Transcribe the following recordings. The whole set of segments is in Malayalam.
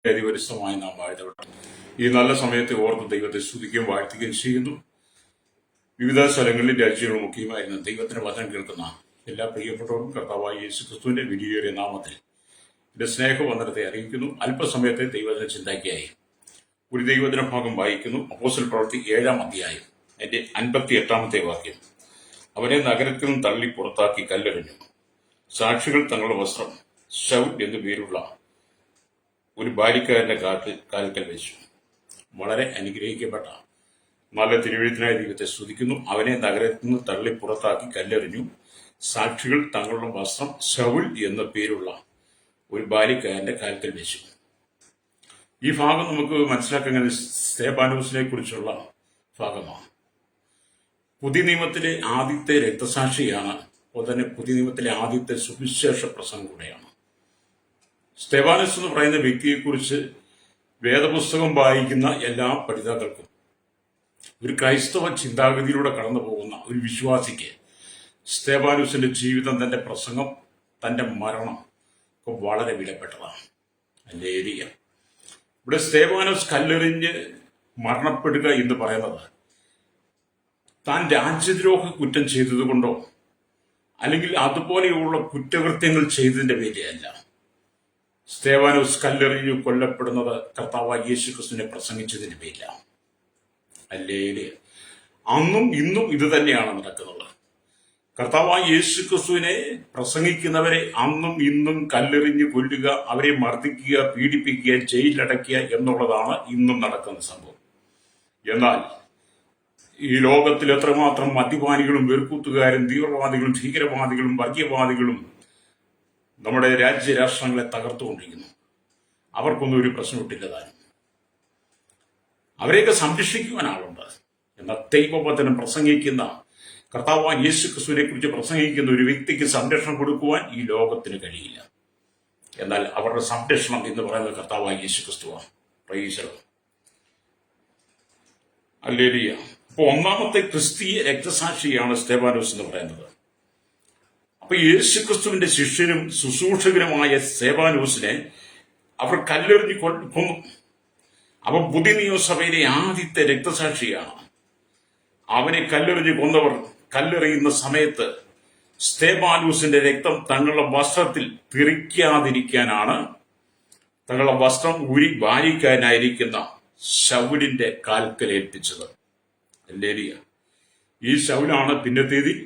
അതിപരിശുദ്ധമായി നാം വാഴ്ത്തപ്പെട്ടു. ഈ നല്ല സമയത്തെ ഓർത്ത് ദൈവത്തെ സ്തുതിക്കുകയും വാഴ്ത്തുകയും ചെയ്യുന്നു. വിവിധ സ്ഥലങ്ങളിൽ രാജ്യങ്ങളും മുഖ്യമായിരുന്ന ദൈവത്തിന്റെ വചനം കേൾക്കുന്ന എല്ലാ പ്രിയപ്പെട്ടവർക്കും കർത്താവായ യേശുക്രിസ്തുവിന്റെ വിലയേറിയ നാമത്തിൽ എന്റെ സ്നേഹവന്ദനത്തെ അറിയിക്കുന്നു. അല്പസമയത്തെ ദൈവദിന ചിന്തയ്ക്കായി ഒരു ദൈവദിന ഭാഗം വായിക്കുന്നു. അപ്പോസ്തല പ്രവൃത്തി 7-ാം അധ്യായം എന്റെ 58-ാമത്തെ വാക്യം. അവനെ നഗരത്തിൽ നിന്ന് തള്ളി പുറത്താക്കി കല്ലെറിഞ്ഞു. സാക്ഷികൾ തങ്ങളുടെ വസ്ത്രം ശൗൽ എന്നു പേരുള്ള ഒരു ബാലിക്കാരന്റെ കാൽക്കൽ വെച്ചു. വളരെ അനുഗ്രഹിക്കപ്പെട്ട നല്ല തിരുവെഴുത്തിനായ ദൈവത്തെ സ്തുതിക്കുന്നു. അവനെ നഗരത്തിൽ നിന്ന് തള്ളി പുറത്താക്കി കല്ലെറിഞ്ഞു. സാക്ഷികൾ തങ്ങളുടെ വസ്ത്രം ശൗൽ എന്ന പേരുള്ള ഒരു ബാലിക്കാരന്റെ കാൽക്കൽ വെച്ചു. ഈ ഭാഗം നമുക്ക് മനസ്സിലാക്കാൻ സ്തെഫാനോസിനെ കുറിച്ചുള്ള ഭാഗമാണ്. പുതിയ നിയമത്തിലെ ആദ്യത്തെ രക്തസാക്ഷിയാണ്. അതുപോലെ തന്നെ പുതിയ നിയമത്തിലെ ആദ്യത്തെ സുവിശേഷ പ്രസംഗം കൂടെയാണ്. സ്തെഫാനോസ് എന്ന് പറയുന്ന വ്യക്തിയെക്കുറിച്ച് വേദപുസ്തകം വായിക്കുന്ന എല്ലാ പഠിതാക്കൾക്കും, ഒരു ക്രൈസ്തവ ചിന്താഗതിയിലൂടെ കടന്നു പോകുന്ന ഒരു വിശ്വാസിക്ക് സ്തെഫാനോസിന്റെ ജീവിതം, തന്റെ പ്രസംഗം, തന്റെ മരണം ഒക്കെ വളരെ വിലപ്പെട്ടതാണ്. ഹല്ലേലൂയ. ഇവിടെ സ്തെഫാനോസ് കല്ലെറിഞ്ഞ് മരണപ്പെടുക എന്ന് പറയുന്നത് താൻ രാജ്യദ്രോഹ കുറ്റം ചെയ്തതുകൊണ്ടോ അല്ലെങ്കിൽ അതുപോലെയുള്ള കുറ്റകൃത്യങ്ങൾ ചെയ്തതിന്റെ പേരിലല്ല. സ്തെഫാനോസ് കല്ലെറിഞ്ഞു കൊല്ലപ്പെടുന്നത് കർത്താവായ യേശുക്രിസ്തുവിനെ പ്രസംഗിച്ചതിന്റെ പേരിലാണ്. ഹല്ലേലൂയ. അന്നും ഇന്നും ഇത് തന്നെയാണ് നടക്കുന്നത്. കർത്താവായ യേശുക്രിസ്തുവിനെ പ്രസംഗിക്കുന്നവരെ അന്നും ഇന്നും കല്ലെറിഞ്ഞു കൊല്ലുക, അവരെ മർദ്ദിക്കുക, പീഡിപ്പിക്കുക, ജയിലിലടയ്ക്കുക എന്നുള്ളതാണ് ഇന്നും നടക്കുന്ന സംഭവം. എന്നാൽ ഈ ലോകത്തിൽ എത്രമാത്രം മദ്യപാനികളും വെറുക്കൂത്തുകാരും തീവ്രവാദികളും ഭീകരവാദികളും വർഗീയവാദികളും നമ്മുടെ രാഷ്ട്രങ്ങളെ തകർത്തുകൊണ്ടിരിക്കുന്നു. അവർക്കൊന്നും ഒരു പ്രശ്നമിട്ടില്ല താനും. അവരെയൊക്കെ സംരക്ഷിക്കുവാൻ ആളുണ്ട്. എന്നാൽ ദൈവവചനം പ്രസംഗിക്കുന്ന കർത്താവായ യേശുക്രിസ്തുവിനെ കുറിച്ച് പ്രസംഗിക്കുന്ന ഒരു വ്യക്തിക്ക് സംരക്ഷണം കൊടുക്കുവാൻ ഈ ലോകത്തിന് കഴിയില്ല. എന്നാൽ അവരുടെ സംരക്ഷണം എന്ന് പറയുന്നത് കർത്താവായ യേശുക്രിസ്തുവാണ്. Praise the Lord. ഹല്ലേലൂയ. അപ്പോൾ ഒന്നാമത്തെ ക്രിസ്തീയ രക്തസാക്ഷിയാണ് സ്തെഫാനോസ് എന്ന് പറയുന്നത്. അപ്പൊ യേശുക്രിസ്തുവിന്റെ ശിഷ്യനും ശുശ്രൂഷകനുമായ സ്തെഫാനോസിനെ അവർ കല്ലെറിഞ്ഞ് കൊന്നു. അവൻ പുതിയ നിയമസഭയിലെ ആദ്യത്തെ രക്തസാക്ഷിയാണ്. അവനെ കല്ലെറിഞ്ഞ് കൊന്നവർ കല്ലെറിയുന്ന സമയത്ത് സ്തെഫാനോസിന്റെ രക്തം തങ്ങളുടെ വസ്ത്രത്തിൽ തെറിക്കാതിരിക്കാനാണ് തങ്ങളുടെ വസ്ത്രം ഊരി ബാലിക്കാനായിരിക്കുന്ന ശൗലിന്റെ കാൽക്കലേൽപ്പിച്ചത്. ഹല്ലേലൂയ. ഈ ശൗലാണ് പിന്നത്തേതിൽ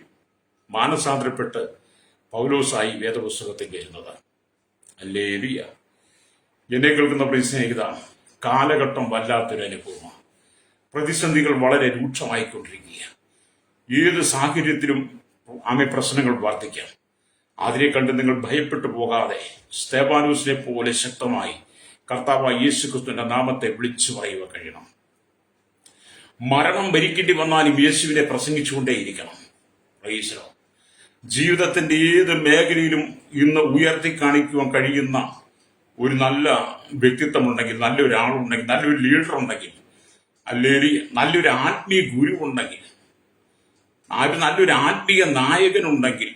മാനസാന്തരപ്പെട്ട് പൗലോസായി വേദപുസ്തകത്തിൽ വരുന്നത്. ഹല്ലേലൂയ. എന്നെ കേൾക്കുന്ന പ്രിയ സ്നേഹിത, കാലഘട്ടം വല്ലാത്തൊരു അനുഭവമാണ്. പ്രതിസന്ധികൾ വളരെ രൂക്ഷമായിക്കൊണ്ടിരിക്കുക. ഏത് സാഹചര്യത്തിലും പ്രശ്നങ്ങൾ വർദ്ധിക്കാം. അതിനെ കണ്ട് നിങ്ങൾ ഭയപ്പെട്ടു പോകാതെ സ്തെഫാനോസിനെ പോലെ ശക്തമായി കർത്താവായ യേശുക്രിസ്തുവിന്റെ നാമത്തെ വിളിച്ചു പറയുക കഴിയണം. മരണം ഭരിക്കേണ്ടി വന്നാലും യേശുവിനെ പ്രസംഗിച്ചുകൊണ്ടേയിരിക്കണം. Price the Lord. ജീവിതത്തിന്റെ ഏത് മേഖലയിലും ഇന്ന് ഉയർത്തി കാണിക്കുവാൻ കഴിയുന്ന ഒരു നല്ല വ്യക്തിത്വമുണ്ടെങ്കിൽ, നല്ലൊരാളുണ്ടെങ്കിൽ, നല്ലൊരു ലീഡർ ഉണ്ടെങ്കിൽ, അല്ലെങ്കിൽ നല്ലൊരു ആത്മീയ ഗുരു ഉണ്ടെങ്കിൽ, നല്ലൊരു ആത്മീയ നായകനുണ്ടെങ്കിൽ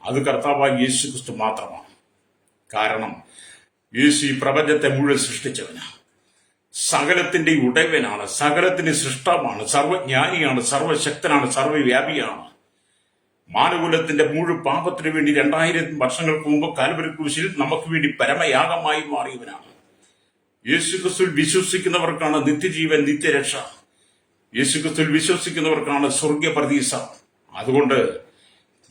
അത് കർത്താവായ യേശുക്രിസ്തു മാത്രമാണ്. കാരണം യേശു ഈ പ്രപഞ്ചത്തെ മുഴുവൻ സൃഷ്ടിച്ചവനാണ്. സകലത്തിന്റെ ഉടയവനാണ്, സകലത്തിന്റെ സൃഷ്ടാവാണ്, സർവജ്ഞാനിയാണ്, സർവശക്തനാണ്, സർവവ്യാപിയാണ്. മാനകുലത്തിന്റെ മുഴുവൻ പാപത്തിനു വേണ്ടി 2000 വർഷങ്ങൾക്ക് മുമ്പ് കാൽവരി ക്രൂശിൽ നമുക്ക് വേണ്ടി പരമയാഗമായി മാറിയവനാണ്. യേശുക്രിസ്തുവിൽ വിശ്വസിക്കുന്നവർക്കാണ് നിത്യജീവൻ, നിത്യരക്ഷ. യേശുക്രിസ്തുവിൽ വിശ്വസിക്കുന്നവർക്കാണ് സ്വർഗീയ പ്രതീക്ഷ. അതുകൊണ്ട്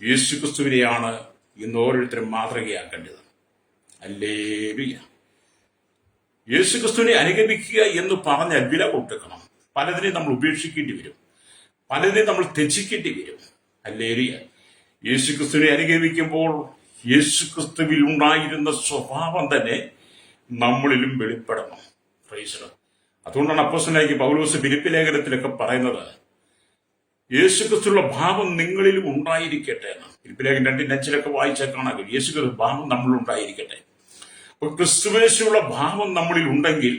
യേശുക്രിസ്തുവിനെയാണ് ഇന്ന് ഓരോരുത്തരും മാതൃകയാക്കേണ്ടത്. ഹല്ലേലൂയ. യേശുക്രിസ്തുവിനെ അനുഗമിക്കുക എന്ന് പറഞ്ഞാൽ വില കൊടുക്കണം. പലതിനെയും നമ്മൾ ഉപേക്ഷിക്കേണ്ടി വരും, പലതിനെയും നമ്മൾ ത്യജിക്കേണ്ടി വരും. ഹല്ലേലൂയ. യേശുക്രിസ്തുവിനെ അനുഗമിക്കുമ്പോൾ യേശുക്രിസ്തുവിൽ ഉണ്ടായിരുന്ന സ്വഭാവം തന്നെ നമ്മളിലും വെളിപ്പെടണം. Praise the Lord. അതുകൊണ്ടാണ് അപ്പോസ്തലനായ പൗലോസ് ഫിലിപ്പി ലേഖനത്തിലൊക്കെ പറയുന്നത് യേശുക്രിസ്തുവിന്റെ ഭാവം നിങ്ങളിലും ഉണ്ടായിരിക്കട്ടെ എന്ന്. ഫിലിപ്പി ലേഖനം 2:5 വായിച്ചാൽ കാണാൻ കഴിയും. യേശുക്രിസ്തു ഭാവം നമ്മളിൽ ഉണ്ടായിരിക്കട്ടെ. അപ്പൊ ക്രിസ്തുവേശുള്ള ഭാവം നമ്മളിൽ ഉണ്ടെങ്കിൽ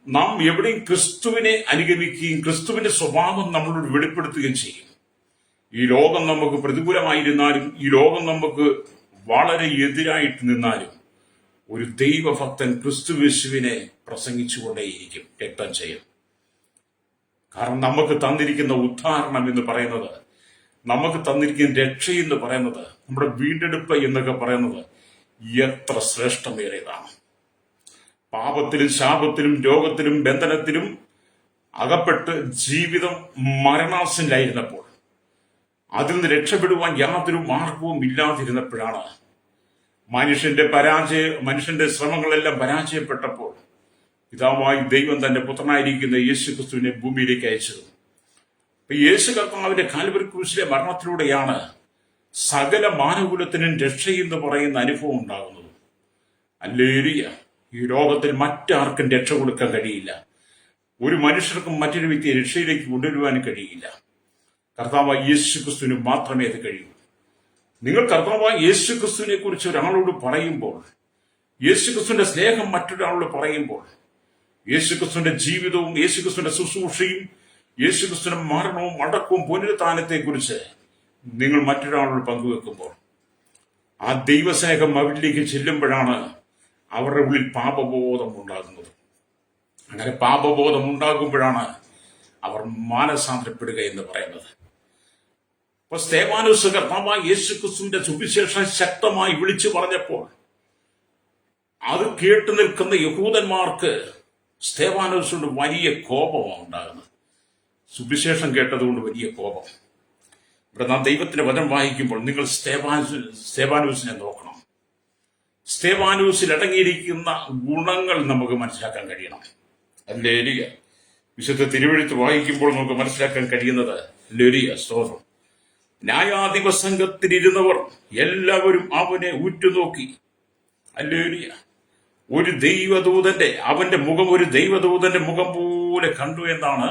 നാം എവിടെയും ക്രിസ്തുവിനെ അനുഗമിക്കുകയും ക്രിസ്തുവിന്റെ സ്വഭാവം നമ്മളോട് വെളിപ്പെടുത്തുകയും ചെയ്യും. ഈ ലോകം നമുക്ക് പ്രതികൂലമായിരുന്നാലും, ഈ ലോകം നമുക്ക് വളരെ എതിരായിട്ട് നിന്നാലും, ഒരു ദൈവഭക്തൻ ക്രിസ്തുയേശുവിനെ പ്രസംഗിച്ചുകൊണ്ടേയിരിക്കും രക്തം ചെയ്യും. കാരണം നമുക്ക് തന്നിരിക്കുന്ന ഉദ്ധാരണം എന്ന് പറയുന്നത്, നമുക്ക് തന്നിരിക്കുന്ന രക്ഷ എന്ന് പറയുന്നത്, നമ്മുടെ വീണ്ടെടുപ്പ് എന്നൊക്കെ പറയുന്നത് എത്ര ശ്രേഷ്ഠമേറിയതാണ്. പാപത്തിലും ശാപത്തിലും രോഗത്തിലും ബന്ധനത്തിലും അകപ്പെട്ട് ജീവിതം മരണാസന്നിലായിരുന്നപ്പോൾ, അതിൽ നിന്ന് രക്ഷപ്പെടുവാൻ യാതൊരു മാർഗവും ഇല്ലാതിരുന്നപ്പോഴാണ് മനുഷ്യന്റെ ശ്രമങ്ങളെല്ലാം പരാജയപ്പെട്ടപ്പോൾ പിതാവായി ദൈവം തന്റെ പുത്രനായിരിക്കുന്ന യേശു ക്രിസ്തുവിനെ ഭൂമിയിലേക്ക് അയച്ചത്. യേശു കർത്താവിന്റെ കാൽവരി ക്രൂശിലെ മരണത്തിലൂടെയാണ് സകല മാനകുലത്തിനും രക്ഷയെന്ന് പറയുന്ന അനുഭവം ഉണ്ടാകുന്നത്. ഹല്ലേലൂയ. ഈ ലോകത്തിൽ മറ്റാർക്കും രക്ഷ കൊടുക്കാൻ കഴിയില്ല. ഒരു മനുഷ്യർക്കും മറ്റൊരു വ്യക്തിയെ രക്ഷയിലേക്ക് കൊണ്ടുവരുവാനും കഴിയില്ല. കർത്താവായ യേശു ക്രിസ്തുവിന് മാത്രമേ അത് കഴിയൂ. നിങ്ങൾ കർത്താവായ യേശു ക്രിസ്തുവിനെ കുറിച്ച് ഒരാളോട് പറയുമ്പോൾ, യേശു ക്രിസ്തുവിന്റെ സ്നേഹം മറ്റൊരാളോട് പറയുമ്പോൾ, യേശു ക്രിസ്തുവിന്റെ ജീവിതവും യേശു ക്രിസ്തുവിന്റെ ശുശ്രൂഷയും യേശു ക്രിസ്തുവിന്റെ മരണവും അടക്കവും പുനരുത്ഥാനത്തെ കുറിച്ച് നിങ്ങൾ മറ്റൊരാളോട് പങ്കുവെക്കുമ്പോൾ, ആ ദൈവസ്നേഹം അവരിലേക്ക് ചെല്ലുമ്പോഴാണ് അവരുടെ ഉള്ളിൽ പാപബോധം ഉണ്ടാകുന്നത്. അങ്ങനെ പാപബോധം ഉണ്ടാകുമ്പോഴാണ് അവർ മാനസാന്തരപ്പെടുക എന്ന് പറയുന്നത്. അപ്പൊ സ്തേഫാനോസ് കർത്താവായ യേശു ക്രിസ്തുവിന്റെ സുവിശേഷം ശക്തമായി വിളിച്ചു പറഞ്ഞപ്പോൾ അത് കേട്ടു നിൽക്കുന്ന യഹൂദന്മാർക്ക് സ്തേഫാനോസിനോട് വലിയ കോപമാണ് ഉണ്ടാകുന്നത്. സുവിശേഷം കേട്ടതുകൊണ്ട് വലിയ കോപം. ഇവിടെ നാം ദൈവത്തിന്റെ വചനം വായിക്കുമ്പോൾ നിങ്ങൾ സ്തേഫാനോസിനെ നോക്കണം. സ്തേഫാനോസിൽ അടങ്ങിയിരിക്കുന്ന ഗുണങ്ങൾ നമുക്ക് മനസ്സിലാക്കാൻ കഴിയണം. ഹല്ലേലൂയ. വിശുദ്ധ തിരുവെഴുത്ത് വായിക്കുമ്പോൾ നമുക്ക് മനസ്സിലാക്കാൻ കഴിയുന്നത് ഹല്ലേലൂയ, സ്തോത്രം. ന്യായാധിപ സംഘത്തിലിരുന്നവർ എല്ലാവരും അവനെ ഉറ്റുനോക്കി. ഹല്ലേലൂയ. ഒരു ദൈവദൂതന്റെ അവന്റെ മുഖം ഒരു ദൈവദൂതന്റെ മുഖം പോലെ കണ്ടു എന്നാണ്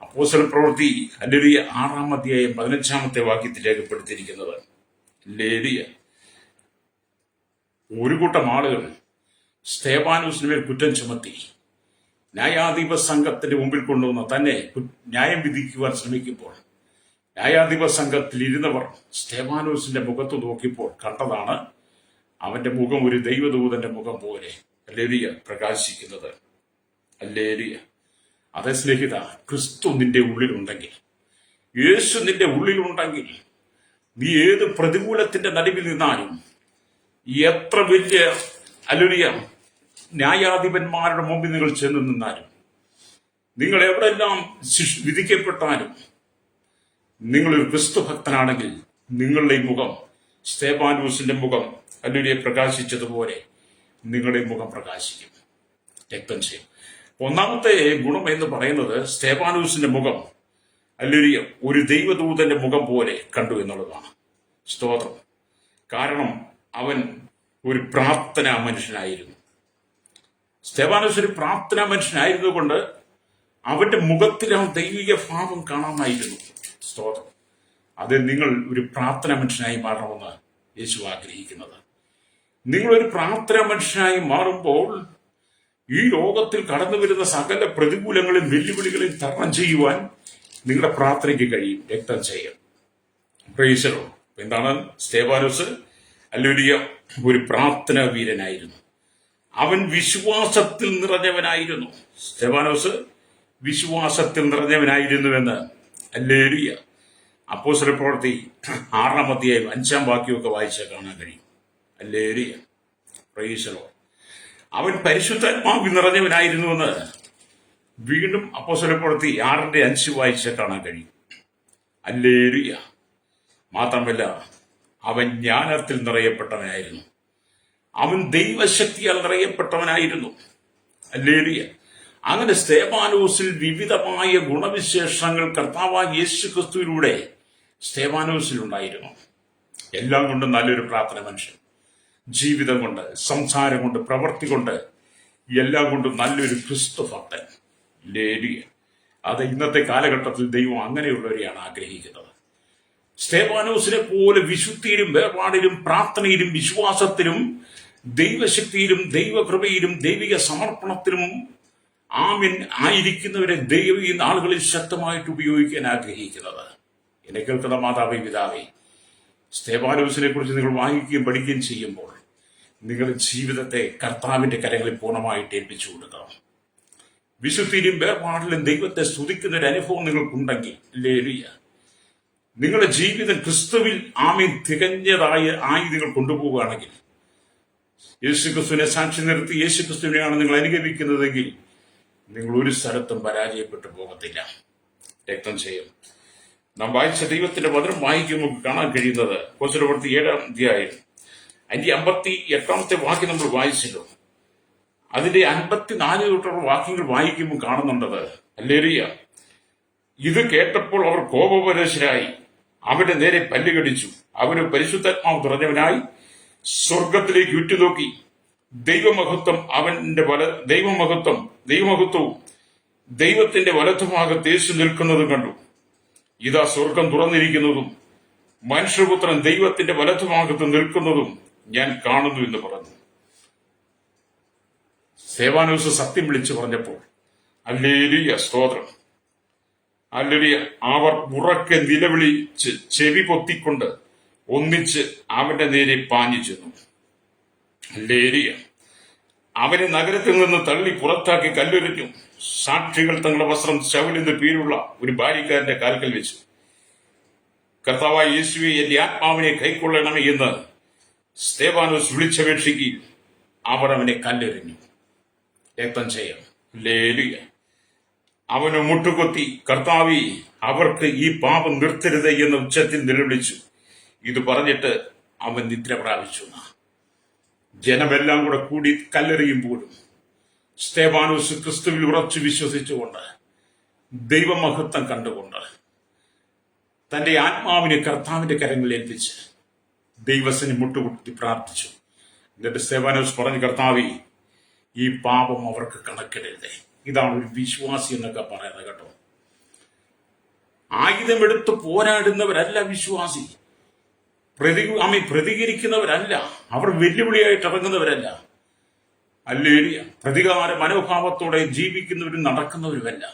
അപ്പോസ്തല പ്രവൃത്തി ഹല്ലേലൂയ 6-ാം അധ്യായം 15-ാമത്തെ വാക്യത്തിൽ രേഖപ്പെടുത്തിയിരിക്കുന്നത്. ഹല്ലേലൂയ. ഒരു കൂട്ടം ആളുകൾ സ്തേഫാനോസിന് മേൽ കുറ്റം ചുമത്തി ന്യായാധിപ സംഘത്തിന്റെ മുമ്പിൽ കൊണ്ടുവന്ന് തന്നെ ന്യായം വിധിക്കുവാൻ ശ്രമിക്കുമ്പോൾ, ന്യായാധിപ സംഘത്തിൽ ഇരുന്നവർ സ്തേഫാനോസിന്റെ മുഖത്ത് നോക്കിയപ്പോൾ കണ്ടതാണ് അവന്റെ മുഖം ഒരു ദൈവദൂതന്റെ മുഖം പോലെ ഹല്ലേലൂയ പ്രകാശിക്കുന്നത്. ഹല്ലേലൂയ. അതേ സ്നേഹിത, ക്രിസ്തു നിന്റെ ഉള്ളിലുണ്ടെങ്കിൽ, യേശു നിന്റെ ഉള്ളിലുണ്ടെങ്കിൽ, നീ ഏത് പ്രതികൂലത്തിന്റെ നടുവിൽ നിന്നാലും, എത്ര വലിയ ഹല്ലേലൂയ ന്യായാധിപന്മാരുടെ മുമ്പിൽ നിങ്ങൾ ചെന്ന് നിന്നാലും, നിങ്ങൾ എവിടെല്ലാം വിധിക്കപ്പെട്ടാലും, നിങ്ങളൊരു ക്രിസ്തു ഭക്തനാണെങ്കിൽ നിങ്ങളുടെ മുഖം സ്തേഫാനോസിന്റെ മുഖം ഹല്ലേലൂയ പ്രകാശിച്ചതുപോലെ നിങ്ങളുടെ മുഖം പ്രകാശിക്കും, രക്തം ചെയ്യും. ഒന്നാമത്തെ ഗുണം എന്ന് പറയുന്നത് സ്തേഫാനോസിന്റെ മുഖം ഹല്ലേലൂയ ഒരു ദൈവദൂതന്റെ മുഖം പോലെ കണ്ടു എന്നുള്ളതാണ്. സ്തോത്രം. കാരണം അവൻ ഒരു പ്രാർത്ഥനാ മനുഷ്യനായിരുന്നു. സ്തേഫാനോസ് ഒരു പ്രാർത്ഥനാ മനുഷ്യനായിരുന്നു കൊണ്ട് അവന്റെ മുഖത്തിൽ ആ ദൈവിക ഭാവം കാണാമായിരുന്നു. സ്തോത്രം. അത് നിങ്ങൾ ഒരു പ്രാർത്ഥനാ മനുഷ്യനായി മാറണമെന്ന് യേശു ആഗ്രഹിക്കുന്നത്. നിങ്ങളൊരു പ്രാർത്ഥനാ മനുഷ്യനായി മാറുമ്പോൾ ഈ ലോകത്തിൽ കടന്നു വരുന്ന സകല പ്രതികൂലങ്ങളും വെല്ലുവിളികളെയും തരണം ചെയ്യുവാൻ നിങ്ങളുടെ പ്രാർത്ഥനയ്ക്ക് കഴിയും, രക്തം ചെയ്യാൻ. Price the Lord. എന്താണ് സ്തേഫാനോസ്? ഹല്ലേലൂയ ഒരു പ്രാർത്ഥനാ വീരനായിരുന്നു. അവൻ വിശ്വാസത്തിൽ നിറഞ്ഞവനായിരുന്നു. സ്തേഫാനോസ് വിശ്വാസത്തിൽ നിറഞ്ഞവനായിരുന്നുവെന്ന് ഹല്ലേലൂയ അപ്പോസ്തല പ്രവൃത്തി 6-ാം അധ്യായം 5-ാം വാക്യമൊക്കെ വായിച്ചാൽ കാണാൻ കഴിയും. ഹല്ലേലൂയ. Price the Lord. അവൻ പരിശുദ്ധാത്മാവിൽ നിറഞ്ഞവനായിരുന്നുവെന്ന് വീണ്ടും അപ്പോസ്തല പ്രവൃത്തി 6-ന്റെ 5 വായിച്ചാൽ കാണാൻ കഴിയും. ഹല്ലേലൂയ. മാത്രമല്ല അവൻ ജ്ഞാനത്തിൽ നിറയപ്പെട്ടവനായിരുന്നു. അവൻ ദൈവശക്തിയാൽ നിറയപ്പെട്ടവനായിരുന്നു. ഹല്ലേലൂയ. അങ്ങനെ സ്തേഫാനോസിൽ വിവിധമായ ഗുണവിശേഷങ്ങൾ കർത്താവായ യേശു ക്രിസ്തുവിലൂടെ സ്തേഫാനോസിലുണ്ടായിരുന്നു. എല്ലാം കൊണ്ടും നല്ലൊരു പ്രാർത്ഥന മനുഷ്യൻ, ജീവിതം കൊണ്ട്, സംസാരം കൊണ്ട്, പ്രവൃത്തി കൊണ്ട്, എല്ലാം കൊണ്ടും നല്ലൊരു ക്രിസ്തു ഭക്തൻ. ഹല്ലേലൂയ. അത് ഇന്നത്തെ കാലഘട്ടത്തിൽ ദൈവം അങ്ങനെയുള്ളവരെയാണ് ആഗ്രഹിക്കുന്നത്. സ്തേഫാനോസിനെ പോലെ വിശുദ്ധിയിലും വേർപാടിലും പ്രാർത്ഥനയിലും വിശ്വാസത്തിലും ദൈവശക്തിയിലും ദൈവകൃപയിലും ദൈവിക സമർപ്പണത്തിലും ആമീൻ ആയിരിക്കുന്നവരെ ദൈവം ഈ നാളുകളിൽ ശക്തമായിട്ട് ഉപയോഗിക്കാൻ ആഗ്രഹിക്കുന്നത്. എന്നെ കേൾക്കുന്ന മാതാവേ, പിതാവേ, സ്തേഫാനോസിനെ കുറിച്ച് നിങ്ങൾ വായിക്കുകയും പഠിക്കുകയും ചെയ്യുമ്പോൾ നിങ്ങളുടെ ജീവിതത്തെ കർത്താവിന്റെ കരങ്ങളിൽ പൂർണ്ണമായിട്ട് ഏൽപ്പിച്ചു കൊടുക്കണം. വിശുദ്ധിയിലും വേർപാടിലും ദൈവത്തെ സ്തുതിക്കുന്ന ഒരു അനുഭവം നിങ്ങൾക്കുണ്ടെങ്കിൽ, ഹല്ലേലൂയ, നിങ്ങളുടെ ജീവിതം ക്രിസ്തുവിൽ തികഞ്ഞതായി നിങ്ങൾ കൊണ്ടുപോവുകയാണെങ്കിൽ, യേശുക്രിസ്തുവിനെ സാക്ഷി നിർത്തി യേശുക്രിസ്തുവിനെയാണ് നിങ്ങൾ അനുഗമിക്കുന്നതെങ്കിൽ, നിങ്ങൾ ഒരു സ്ഥലത്തും പരാജയപ്പെട്ടു പോകത്തില്ല. രക്തം ചെയ്യും. നാം വായിച്ച ദൈവത്തിന്റെ വചനം വായിക്കുമ്പോൾ കാണാൻ കഴിയുന്നത് അപ്പോസ്തലപ്രവൃത്തി 7-ാം അധ്യായം അതിന്റെ 58-ാമത്തെ വാക്യം നമ്മൾ വായിച്ചല്ലോ. അതിന്റെ 54 തൊട്ടുള്ള വാക്യങ്ങൾ വായിക്കുമ്പോൾ കാണുന്നുണ്ടത്, ഹല്ലേലൂയ, ഇത് കേട്ടപ്പോൾ അവർ കോപപരവശരായി അവന്റെ നേരെ പല്ലുകടിച്ചു. അവന് പരിശുദ്ധാത്മാവ് നിറഞ്ഞവനായി സ്വർഗത്തിലേക്ക് ഉറ്റുനോക്കി ദൈവമഹത്വവും ദൈവത്തിന്റെ വലത്തുഭാഗത്ത് യേശു നിൽക്കുന്നതും കണ്ടു. ഇതാ സ്വർഗം തുറന്നിരിക്കുന്നതും മനുഷ്യപുത്രൻ ദൈവത്തിന്റെ വലത്തുഭാഗത്ത് നിൽക്കുന്നതും ഞാൻ കാണുന്നു എന്ന് പറഞ്ഞു. സ്തെഫാനോസ് സത്യം വിളിച്ചു പറഞ്ഞപ്പോൾ, ഹല്ലേലൂയ, സ്തോത്രം, ഹല്ലേലൂയ, അവർ ഉറക്കെ നിലവിളിച്ച് ചെവി പൊത്തിക്കൊണ്ട് ഒന്നിച്ച് അവന്റെ നേരെ പാഞ്ഞു ചെന്നു. ഹല്ലേലൂയ. അവനെ നഗരത്തിൽ നിന്ന് തള്ളി പുറത്താക്കി കല്ലെറിഞ്ഞു. സാക്ഷികൾ തങ്ങളുടെ വസ്ത്രം ശൗലിന്റെ പേരുള്ള ഒരു ബാരിക്കാരന്റെ കാൽക്കൽ വെച്ചു. കർത്താവായ യേശുവേ, എന്റെ ആത്മാവിനെ കൈക്കൊള്ളണമേ എന്ന് സ്തെഫാനോസ് വിളിച്ചപേക്ഷിക്കുകയും അവർ അവനെ കല്ലെറിഞ്ഞു. രക്തം ചെയ്യാം. ഹല്ലേലൂയ. അവന് മുട്ടുകൊത്തി, കർത്താവേ, അവർക്ക് ഈ പാപം നിർത്തരുത് എന്ന ഉച്ചത്തിൽ നിലവിളിച്ചു. ഇത് പറഞ്ഞിട്ട് അവൻ നിദ്ര പ്രാപിച്ചു. ജനമെല്ലാം കൂടി കല്ലെറിയുമ്പോഴും സ്തെഫാനോസ് ക്രിസ്തുവിൽ ഉറച്ചു വിശ്വസിച്ചുകൊണ്ട്, ദൈവമഹത്വം കണ്ടുകൊണ്ട്, തന്റെ ആത്മാവിനെ കർത്താവിന്റെ കരങ്ങളിൽ ഏൽപ്പിച്ച് ദൈവത്തിന് മുട്ടുകുത്തി പ്രാർത്ഥിച്ചു. എന്നിട്ട് സ്തെഫാനോസ് പറഞ്ഞു, കർത്താവേ, ഈ പാപം അവർക്ക് കണക്കിടരുതേ. ഇതാണ് ഒരു വിശ്വാസി എന്നൊക്കെ പറയുന്നത് കേട്ടോ. ആയുധമെടുത്ത് പോരാടുന്നവരല്ല വിശ്വാസി, പ്രതികരിക്കുന്നവരല്ല, അവർ വെല്ലുവിളിയായിട്ട് ഇറങ്ങുന്നവരല്ല, ഹല്ലേലൂയ, പ്രതികാര മനോഭാവത്തോടെ ജീവിക്കുന്നവരും നടക്കുന്നവരുമല്ല,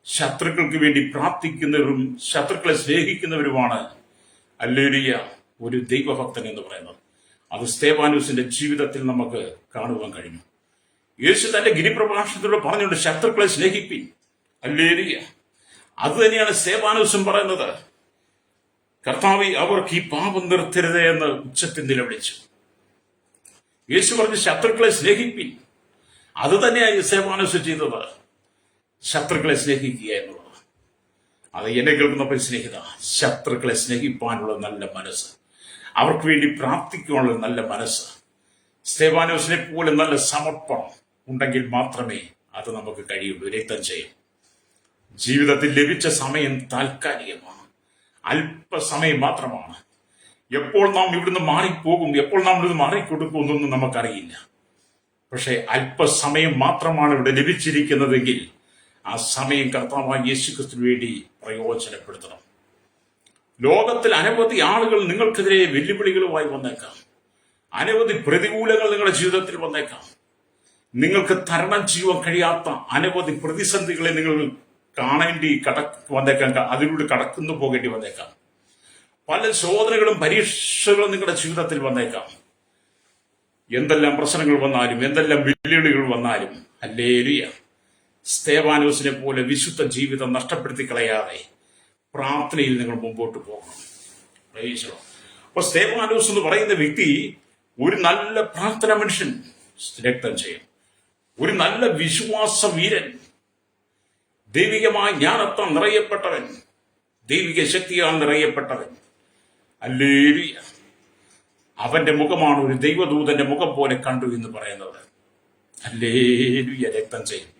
ശത്രുക്കൾക്ക് വേണ്ടി പ്രാർത്ഥിക്കുന്നവരും ശത്രുക്കളെ സ്നേഹിക്കുന്നവരുമാണ് ഹല്ലേലൂയ ഒരു ദൈവഭക്തൻ എന്ന് പറയുന്നത്. അത് സ്തെഫാനോസിന്റെ ജീവിതത്തിൽ നമുക്ക് കാണുവാൻ കഴിഞ്ഞു. യേശു തന്റെ ഗിരിപ്രഭാഷണത്തിലൂടെ പറഞ്ഞുകൊണ്ട് ശത്രുക്കളെ സ്നേഹിപ്പിൻ. ഹല്ലേലൂയ. അത് തന്നെയാണ് സ്തെഫാനോസും പറയുന്നത്. കർത്താവേ, അവർക്ക് ഈ പാപം നിർത്തരുത് എന്ന് ഉച്ചത്തിൽ നിലവിളിച്ചു. യേശു പറഞ്ഞു, ശത്രുക്കളെ സ്നേഹിപ്പിൻ. അത് തന്നെയാണ് സ്തെഫാനോസ് ചെയ്തത്, ശത്രുക്കളെ സ്നേഹിക്കുക എന്നുള്ളത്. അത് എന്നെ കേൾക്കുന്നപ്പോൾ സ്നേഹിത, ശത്രുക്കളെ സ്നേഹിപ്പാനുള്ള നല്ല മനസ്സ്, അവർക്ക് വേണ്ടി പ്രാർത്ഥിക്കുവാനുള്ള നല്ല മനസ്സ്, സ്തെഫാനോസിനെ പോലെ നല്ല സമർപ്പണം ഉണ്ടെങ്കിൽ മാത്രമേ അത് നമുക്ക് കഴിയുള്ളൂ. രക്തം ചെയ്യും. ജീവിതത്തിൽ ലഭിച്ച സമയം താൽക്കാലികമാണ്, അല്പസമയം മാത്രമാണ്. എപ്പോൾ നാം ഇവിടുന്ന് മാറിപ്പോകും, എപ്പോൾ നാം ഇവിടുന്ന് മാറിക്കൊടുക്കുമെന്നൊന്നും നമുക്കറിയില്ല. പക്ഷെ അല്പസമയം മാത്രമാണ് ഇവിടെ ലഭിച്ചിരിക്കുന്നതെങ്കിൽ ആ സമയം കർത്താവായ യേശുക്രിസ്തുവിന് വേണ്ടി പ്രയോജനപ്പെടുത്തണം. ലോകത്തിൽ അനവധി ആളുകൾ നിങ്ങൾക്കെതിരെ വെല്ലുവിളികളുമായി വന്നേക്കാം, അനവധി പ്രതികൂലങ്ങൾ നിങ്ങളുടെ ജീവിതത്തിൽ വന്നേക്കാം. നിങ്ങൾക്ക് തരണം ചെയ്യുവാൻ കഴിയാത്ത അനവധി പ്രതിസന്ധികളെ നിങ്ങൾ വന്നേക്കാം, അതിലൂടെ കടന്നു പോകേണ്ടി വന്നേക്കാം. പല ശോധനകളും പരീക്ഷകളും നിങ്ങളുടെ ജീവിതത്തിൽ വന്നേക്കാം. എന്തെല്ലാം പ്രശ്നങ്ങൾ വന്നാലും, എന്തെല്ലാം വെല്ലുവിളികൾ വന്നാലും, ഹല്ലേലൂയ, സ്തെഫാനോസിനെ പോലെ വിശുദ്ധ ജീവിതം നഷ്ടപ്പെടുത്തി കളയാതെ പ്രാർത്ഥനയിൽ നിങ്ങൾ മുമ്പോട്ട് പോകണം. അപ്പൊ സ്തെഫാനോസ് എന്ന് പറയുന്ന വ്യക്തി ഒരു നല്ല പ്രാർത്ഥന മനുഷ്യൻ, രക്തം ചെയ്യും, ഒരു നല്ല വിശ്വാസ വീരൻ, ദൈവികമായ ജ്ഞാനത്താൽ നിറയപ്പെട്ടവൻ, ദൈവിക ശക്തിയാൽ നിറയപ്പെട്ടവൻ. ഹല്ലേലൂയ. അവന്റെ മുഖമാണ് ഒരു ദൈവദൂതന്റെ മുഖം പോലെ കണ്ടു എന്ന് പറയുന്നത്. ഹല്ലേലൂയ. രക്തം ചെയ്യും.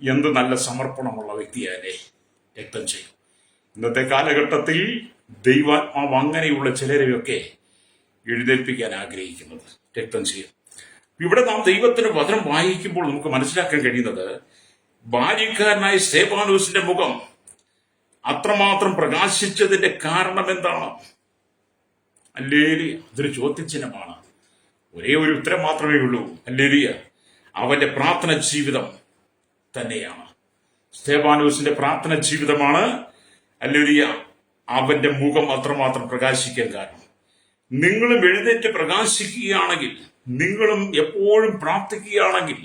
എന്ത് നല്ല സമർപ്പണമുള്ള വ്യക്തിയല്ലേ. രക്തം ചെയ്യും. ഇന്നത്തെ കാലഘട്ടത്തിൽ ദൈവാത്മാവ് അങ്ങനെയുള്ള ചിലരെയൊക്കെ എഴുന്നേൽപ്പിക്കാൻ ആഗ്രഹിക്കുന്നത്. രക്തം ചെയ്യും. ഇവിടെ നാം ദൈവത്തിന്റെ വചനം വായിക്കുമ്പോൾ നമുക്ക് മനസ്സിലാക്കാൻ കഴിയുന്നത്, ബാല്യക്കാരനായ സ്തെഫാനോസിന്റെ മുഖം അത്രമാത്രം പ്രകാശിച്ചതിന്റെ കാരണം എന്താണ്? ഹല്ലേലൂയ. അതൊരു ചോദ്യചിഹ്നമാണ്. ഒരേ ഒരു ഉത്തരം മാത്രമേ ഉള്ളൂ. ഹല്ലേലൂയ. അവന്റെ പ്രാർത്ഥന ജീവിതം തന്നെയാണ്. സ്തെഫാനോസിന്റെ പ്രാർത്ഥന ജീവിതമാണ് ഹല്ലേലൂയ അവന്റെ മുഖം അത്രമാത്രം പ്രകാശിക്കാൻ കാരണം. നിങ്ങളും എഴുന്നേറ്റ് പ്രകാശിക്കുകയാണെങ്കിൽ നിങ്ങളും എപ്പോഴും പ്രാർത്ഥിക്കുകയാണെങ്കിൽ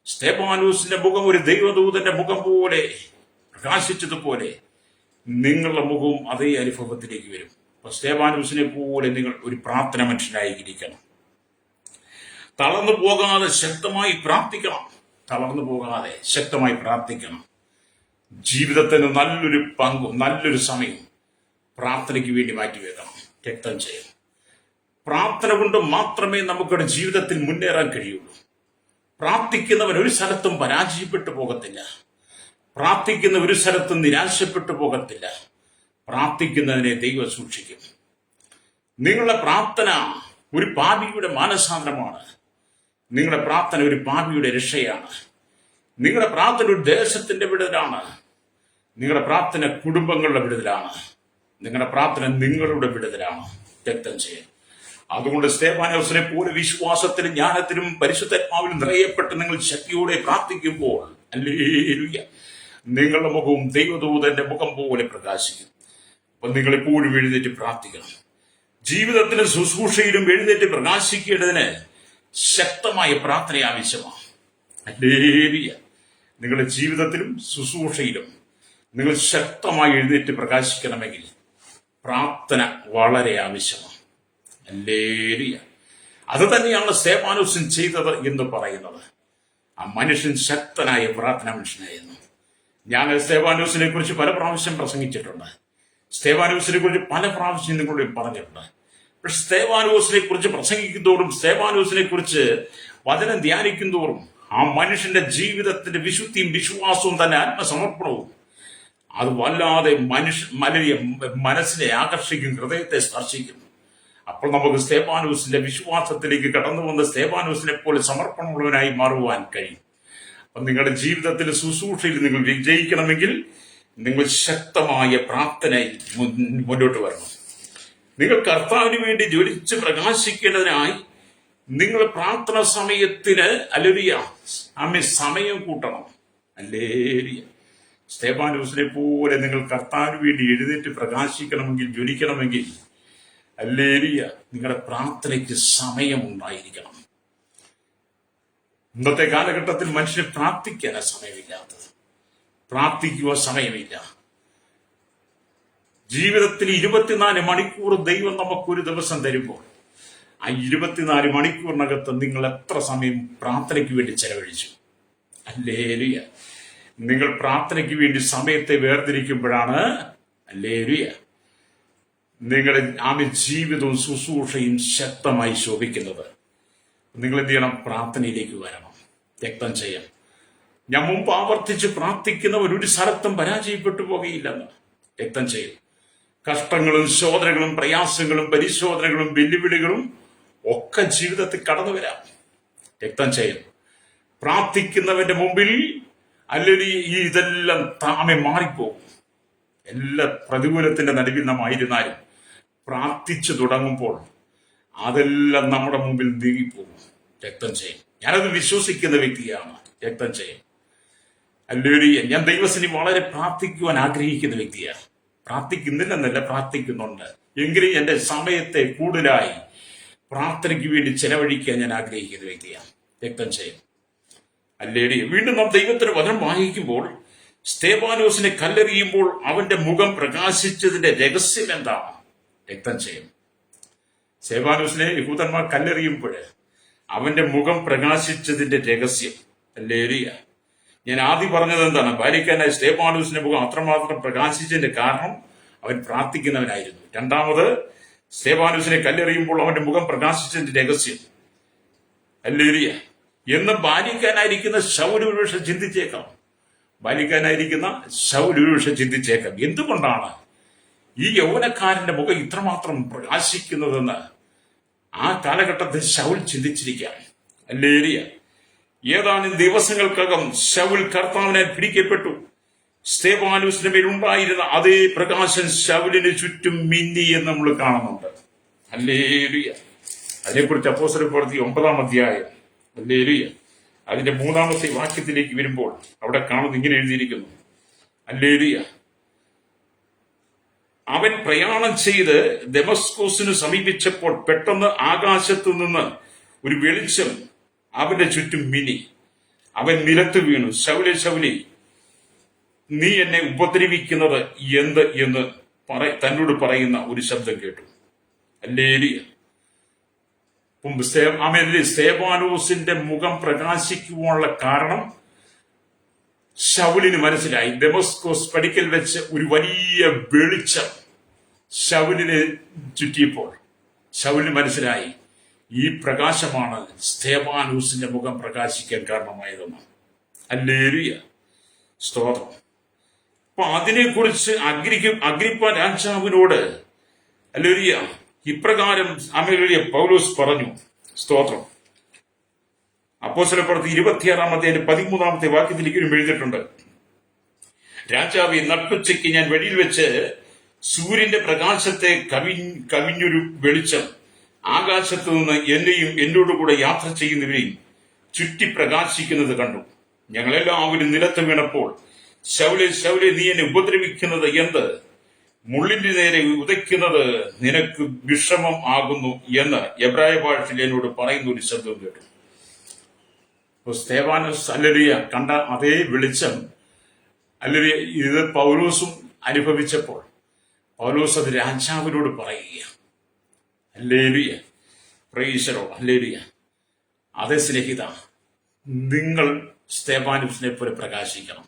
സ്തെഫാനോസിന്റെ മുഖം ഒരു ദൈവദൂതന്റെ മുഖം പോലെ പ്രകാശിച്ചതുപോലെ നിങ്ങളുടെ മുഖവും അതേ അനുഭവത്തിലേക്ക് വരും. അപ്പൊ സ്തെഫാനോസിനെ പോലെ നിങ്ങൾ ഒരു പ്രാർത്ഥന മനുഷ്യനായിരിക്കണം. തളർന്നു പോകാതെ ശക്തമായി പ്രാർത്ഥിക്കണം. തളർന്നു പോകാതെ ശക്തമായി പ്രാർത്ഥിക്കണം. ജീവിതത്തിന് നല്ലൊരു പങ്കും നല്ലൊരു സമയവും പ്രാർത്ഥനയ്ക്ക് വേണ്ടി മാറ്റിവെക്കണം. രക്തം ചെയ്യണം. പ്രാർത്ഥന കൊണ്ട് മാത്രമേ നമുക്കുടെ ജീവിതത്തിൽ മുന്നേറാൻ കഴിയുള്ളൂ. പ്രാർത്ഥിക്കുന്നവൻ ഒരു സ്ഥലത്തും പരാജയപ്പെട്ടു പോകത്തില്ല. പ്രാർത്ഥിക്കുന്ന ഒരു സ്ഥലത്തും നിരാശപ്പെട്ടു പോകത്തില്ല. പ്രാർത്ഥിക്കുന്നതിനെ ദൈവം സൂക്ഷിക്കും. നിങ്ങളുടെ പ്രാർത്ഥന ഒരു പാപിയുടെ മാനസാന്തരമാണ്. നിങ്ങളുടെ പ്രാർത്ഥന ഒരു പാപിയുടെ രക്ഷയാണ്. നിങ്ങളുടെ പ്രാർത്ഥന ഒരു ദേശത്തിന്റെ വിടുതലാണ്. നിങ്ങളുടെ പ്രാർത്ഥന കുടുംബങ്ങളുടെ വിടുതലാണ്. നിങ്ങളുടെ പ്രാർത്ഥന നിങ്ങളുടെ വിടുതലാണ്. രക്തം ചെയ്യാൻ. അതുകൊണ്ട് സ്തെഫാനോസിനെ പോലെ വിശ്വാസത്തിലും ജ്ഞാനത്തിലും പരിശുദ്ധാത്മാവിലും നിറയപ്പെട്ട് നിങ്ങൾ ശക്തിയോടെ പ്രാർത്ഥിക്കുമ്പോൾ ഹല്ലേലൂയ, നിങ്ങളുടെ മുഖവും ദൈവദൂതന്റെ മുഖം പോലെ പ്രകാശിക്കും. അപ്പൊ നിങ്ങൾ എപ്പോഴും എഴുന്നേറ്റ് പ്രാർത്ഥിക്കണം. ജീവിതത്തിലും ശുശ്രൂഷയിലും എഴുന്നേറ്റ് പ്രകാശിക്കേണ്ടതിന് ശക്തമായ പ്രാർത്ഥന ആവശ്യമാണ്. ഹല്ലേലൂയ. നിങ്ങളുടെ ജീവിതത്തിലും ശുശ്രൂഷയിലും നിങ്ങൾ ശക്തമായി എഴുന്നേറ്റ് പ്രകാശിക്കണമെങ്കിൽ പ്രാർത്ഥന വളരെ ആവശ്യമാണ്. ഹല്ലേലൂയ. അത് തന്നെയാണ് സ്തെഫാനോസ് ചെയ്തത് എന്ന് പറയുന്നത്. ആ മനുഷ്യൻ ശക്തനായ പ്രാർത്ഥന മനുഷ്യനായിരുന്നു. ഞാൻ സ്തെഫാനോസിനെ കുറിച്ച് പല പ്രാവശ്യം പ്രസംഗിച്ചിട്ടുണ്ട്. സ്തെഫാനോസിനെ കുറിച്ച് പല പ്രാവശ്യം നിങ്ങളോട് പറഞ്ഞിട്ടുണ്ട്. പക്ഷെ സ്തെഫാനോസിനെ കുറിച്ച് പ്രസംഗിക്കുന്തോറും സ്തെഫാനോസിനെ കുറിച്ച് വചനം ധ്യാനിക്കുന്തോറും ആ മനുഷ്യന്റെ ജീവിതത്തിന്റെ വിശുദ്ധിയും വിശ്വാസവും തന്നെ ആത്മസമർപ്പണവും അത് വല്ലാതെ മനസ്സിനെ ആകർഷിക്കും, ഹൃദയത്തെ സ്പർശിക്കും. അപ്പോൾ നമുക്ക് സ്തെഫാനോസിന്റെ വിശ്വാസത്തിലേക്ക് കടന്നു വന്ന് സ്തെഫാനോസിനെ പോലെ സമർപ്പണമുള്ളവനായി മാറുവാൻ കഴിയും. അപ്പൊ നിങ്ങളുടെ ജീവിതത്തിലെ ശുശ്രൂഷയിൽ നിങ്ങൾ വിജയിക്കണമെങ്കിൽ നിങ്ങൾ ശക്തമായ പ്രാർത്ഥനയിൽ മുന്നോട്ട് വരണം. നിങ്ങൾ കർത്താവിന് വേണ്ടി ജ്വലിച്ച് പ്രകാശിക്കേണ്ടതിനായി നിങ്ങൾ പ്രാർത്ഥന സമയത്തിന് സമയം കൂട്ടണം. ഹല്ലേലൂയ. സ്തെഫാനോസിനെ പോലെ നിങ്ങൾ കർത്താവിന് വേണ്ടി എഴുന്നേറ്റ് പ്രകാശിക്കണമെങ്കിൽ, ജ്വലിക്കണമെങ്കിൽ ഹല്ലേലൂയ, നിങ്ങളുടെ പ്രാർത്ഥനയ്ക്ക് സമയമുണ്ടായിരിക്കണം. ഇന്നത്തെ കാലഘട്ടത്തിൽ മനുഷ്യന് പ്രാർത്ഥിക്കാനാണ് സമയമില്ലാത്തത്. പ്രാർത്ഥിക്കുവാൻ സമയമില്ല. ജീവിതത്തിൽ 24 മണിക്കൂർ ദൈവം നമുക്കൊരു ദിവസം തരുമ്പോൾ ആ 24 മണിക്കൂറിനകത്ത് നിങ്ങൾ എത്ര സമയം പ്രാർത്ഥനയ്ക്ക് വേണ്ടി ചെലവഴിച്ചു? ഹല്ലേലൂയ. നിങ്ങൾ പ്രാർത്ഥനയ്ക്ക് വേണ്ടി സമയത്തെ വേർതിരിക്കുമ്പോഴാണ് ഹല്ലേലൂയ നിങ്ങളുടെ ജീവിതവും ശുശ്രൂഷയും ശക്തമായി ശോഭിക്കുന്നത്. നിങ്ങൾ എന്ത് ചെയ്യണം? പ്രാർത്ഥനയിലേക്ക് വരണം. രക്തം ചെയ്യാം. ഞാൻ മുമ്പ് ആവർത്തിച്ച് പ്രാർത്ഥിക്കുന്നവർ ഒരു സ്ഥലത്തും പരാജയപ്പെട്ടു പോകുകയില്ലെന്ന്. രക്തം ചെയ്യും. കഷ്ടങ്ങളും ശോധനകളും പ്രയാസങ്ങളും പരിശോധനകളും വെല്ലുവിളികളും ഒക്കെ ജീവിതത്തിൽ കടന്നു വരാം. രക്തം ചെയ്യും. പ്രാർത്ഥിക്കുന്നവന്റെ മുമ്പിൽ അല്ലെങ്കിൽ ഇതെല്ലാം താമെ മാറിപ്പോകും. എല്ലാ പ്രതികൂലത്തിന്റെ നടുവിൽ നാം ആയിരുന്നാലും പ്രാർത്ഥിച്ചു തുടങ്ങുമ്പോൾ അതെല്ലാം നമ്മുടെ മുമ്പിൽ നീങ്ങിപ്പോകും. രക്തം ചെയ്യും. ഞാനത് വിശ്വസിക്കുന്ന വ്യക്തിയാണ്. രക്തം ചെയ്യും. ഹല്ലേലൂയ. ഞാൻ ദൈവസന്നിധി വളരെ പ്രാർത്ഥിക്കുവാൻ ആഗ്രഹിക്കുന്ന വ്യക്തിയാണ്. പ്രാർത്ഥിക്കുന്നില്ലെന്നല്ല, പ്രാർത്ഥിക്കുന്നുണ്ട്. എങ്കിലും എന്റെ സമയത്തെ കൂടുതലായി പ്രാർത്ഥനയ്ക്ക് വേണ്ടി ചെലവഴിക്കാൻ ഞാൻ ആഗ്രഹിക്കുന്ന വ്യക്തിയാണ്. രക്തം ചെയ്യും. ഹല്ലേലൂയ. വീണ്ടും നാം ദൈവത്തിന്റെ വചനം വായിക്കുമ്പോൾ സ്തെഫാനോസിനെ കല്ലെറിയുമ്പോൾ അവന്റെ മുഖം പ്രകാശിച്ചതിന്റെ രഹസ്യം എന്താണ്? രക്തം ചെയ്യും. സ്തെഫാനോസിനെ യഹൂദന്മാർ കല്ലെറിയുമ്പോൾ അവന്റെ മുഖം പ്രകാശിച്ചതിന്റെ രഹസ്യം. ഹല്ലേലൂയ. ഞാൻ ആദ്യം പറഞ്ഞത് എന്താണ്? ബാലിക്കാനായ സ്തെഫാനോസിന്റെ മുഖം അത്രമാത്രം പ്രകാശിച്ചതിന്റെ കാരണം അവൻ പ്രാർത്ഥിക്കുന്നവനായിരുന്നു. രണ്ടാമത്, സ്തെഫാനോസിനെ കല്ലെറിയുമ്പോൾ അവന്റെ മുഖം പ്രകാശിച്ചതിന്റെ രഹസ്യം. ഹല്ലേലൂയ. എന്ന് ബാലിക്കാനായിരിക്കുന്ന ശൗൽ ഒരുപക്ഷെ ചിന്തിച്ചേക്കാം. എന്തുകൊണ്ടാണ് ഈ യൗവനക്കാരന്റെ മുഖം ഇത്രമാത്രം പ്രകാശിക്കുന്നതെന്ന് ആ കാലഘട്ടത്തിൽ ശൗൽ ചിന്തിച്ചിരിക്കാം. ഹല്ലേലൂയ. ഏതാനും ദിവസങ്ങൾക്കകം ശൗൽ കർത്താവിനെ പിടിക്കപ്പെട്ടു. സ്തെഫാനോസിന്റെ മേൽ ഉണ്ടായിരുന്ന അതേ പ്രകാശം ശൗലിന് ചുറ്റും മിന്നി എന്ന് നമ്മൾ കാണുന്നുണ്ട്. ഹല്ലേലൂയ. അതിനെക്കുറിച്ച് അപ്പോസ്തല പ്രവൃത്തി 9-ാം അധ്യായം ഹല്ലേലൂയ അതിന്റെ 3-ാമത്തെ വാക്യത്തിലേക്ക് വരുമ്പോൾ അവിടെ കാണുന്നത് ഇങ്ങനെ എഴുതിയിരിക്കുന്നു. ഹല്ലേലൂയ. അവൻ പ്രയാണം ചെയ്ത് ദമസ്കോസിന് സമീപിച്ചപ്പോൾ പെട്ടെന്ന് ആകാശത്തു നിന്ന് ഒരു വെളിച്ചം അവന്റെ ചുറ്റും മിന്നി. അവൻ നിലത്ത് വീണു. ശൗലേ, ശൗലേ, നീ എന്നെ ഉപദ്രവിക്കുന്നത് എന്ത് എന്ന് തന്നോട് പറയുന്ന ഒരു ശബ്ദം കേട്ടു. ഹല്ലേലൂയ. സ്തേഫാനോസിന്റെ മുഖം പ്രകാശിക്കുവാനുള്ള കാരണം ശൗലിന് മനസ്സിലായി. ദമസ്കോസ് പടിക്കൽ വെച്ച് ഒരു വലിയ വെളിച്ചം ശൗലിനെ ചുറ്റിയപ്പോൾ ശൗലിന് മനസ്സിലായി, ഈ പ്രകാശമാണ് സ്തേഫാനോസിന്റെ മുഖം പ്രകാശിക്കാൻ കാരണമായതെന്ന്. ഹല്ലേലൂയ, സ്തോത്രം. അപ്പൊ അതിനെക്കുറിച്ച് അഗ്രിപ്പ രാജാവിനോട് ഹല്ലേലൂയ ഇപ്രകാരം പൗലോസ് പറഞ്ഞു. സ്തോത്രം. അപ്പോസ്തലപ്രവൃത്തി 26-13 വാക്യത്തിലേക്കും എഴുതിയിട്ടുണ്ട്. രാജാവേ, നട്ടുച്ചയ്ക്ക് ഞാൻ വഴിയിൽ വെച്ച് സൂര്യന്റെ പ്രകാശത്തെ കവിഞ്ഞൊരു വെളിച്ചം ആകാശത്തു നിന്ന് എന്നെയും എന്നോടുകൂടെ യാത്ര ചെയ്യുന്നവരെയും ചുറ്റി പ്രകാശിക്കുന്നത് കണ്ടു. ഞങ്ങളെല്ലാവരും നിലത്ത് വീണപ്പോൾ, ശൗലേ, ശൗലേ, നീ എന്നെ ഉപദ്രവിക്കുന്നത് എന്ത്? മുള്ളിന്റെ നേരെ ഉദയ്ക്കുന്നത് നിനക്ക് വിഷമം ആകുന്നു എന്ന് എബ്രായ ഭാഷയിൽ എന്നോട് പറയുന്ന ഒരു ശബ്ദം കേട്ടു. സ്തേഫാനോസ് ഹല്ലേലൂയ കണ്ട അതേ വെളിച്ചം ഹല്ലേലൂയ ഇത് പൗലോസും അനുഭവിച്ചപ്പോൾ പൗലോസ് അത് രാജാവിനോട് പറയുക. Hallelujah, price the Lord. Hallelujah. അതേ സ്നേഹിത, നിങ്ങൾ സ്തേഫാനോസിനെ പോലെ പ്രകാശിക്കണം.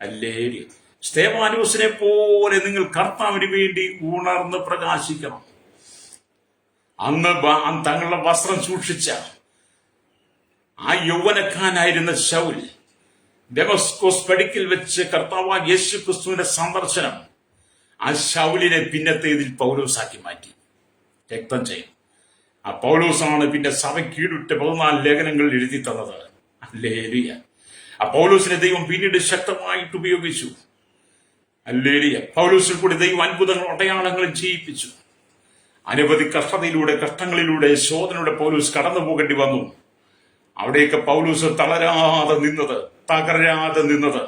ഹല്ലേലൂയ. സ്തേഫാനോസിനെ പോലെ നിങ്ങൾ കർത്താവിന് വേണ്ടി ഉണർന്ന് പ്രകാശിക്കണം. അന്ന് തങ്ങളുടെ വസ്ത്രം സൂക്ഷിച്ച ആ യൗവനക്കാനായിരുന്ന ശൗൽ ദമസ്കോസ് പടിക്കൽ വെച്ച് കർത്താവായ യേശു ക്രിസ്തുവിന്റെ സന്ദർശനം ആ ശൗലിനെ പിന്നത്തേതിൽ പൗലോസാക്കി മാറ്റി. രക്തം ചെയ്യും. ആ പൗലോസാണ് പിന്നെ സഭയ്ക്ക് കീഴിട്ട് 14 ലേഖനങ്ങൾ എഴുതി തന്നത്. ഹല്ലേലൂയ. ആ പൗലോസിനെ ദൈവം പിന്നീട് ശക്തമായിട്ട് ഉപയോഗിച്ചു. ഹല്ലേലൂയ. പൗലോസിൽ കൂടി ദൈവം അത്ഭുതങ്ങളും അടയാളങ്ങളും ചെയ്യിപ്പിച്ചു. അനവധി കഷ്ടങ്ങളിലൂടെ ശോധനയുടെ പൗലോസ് കടന്നു പോകേണ്ടി വന്നു. അവിടെയൊക്കെ പൗലോസ് തകരാതെ നിന്നത്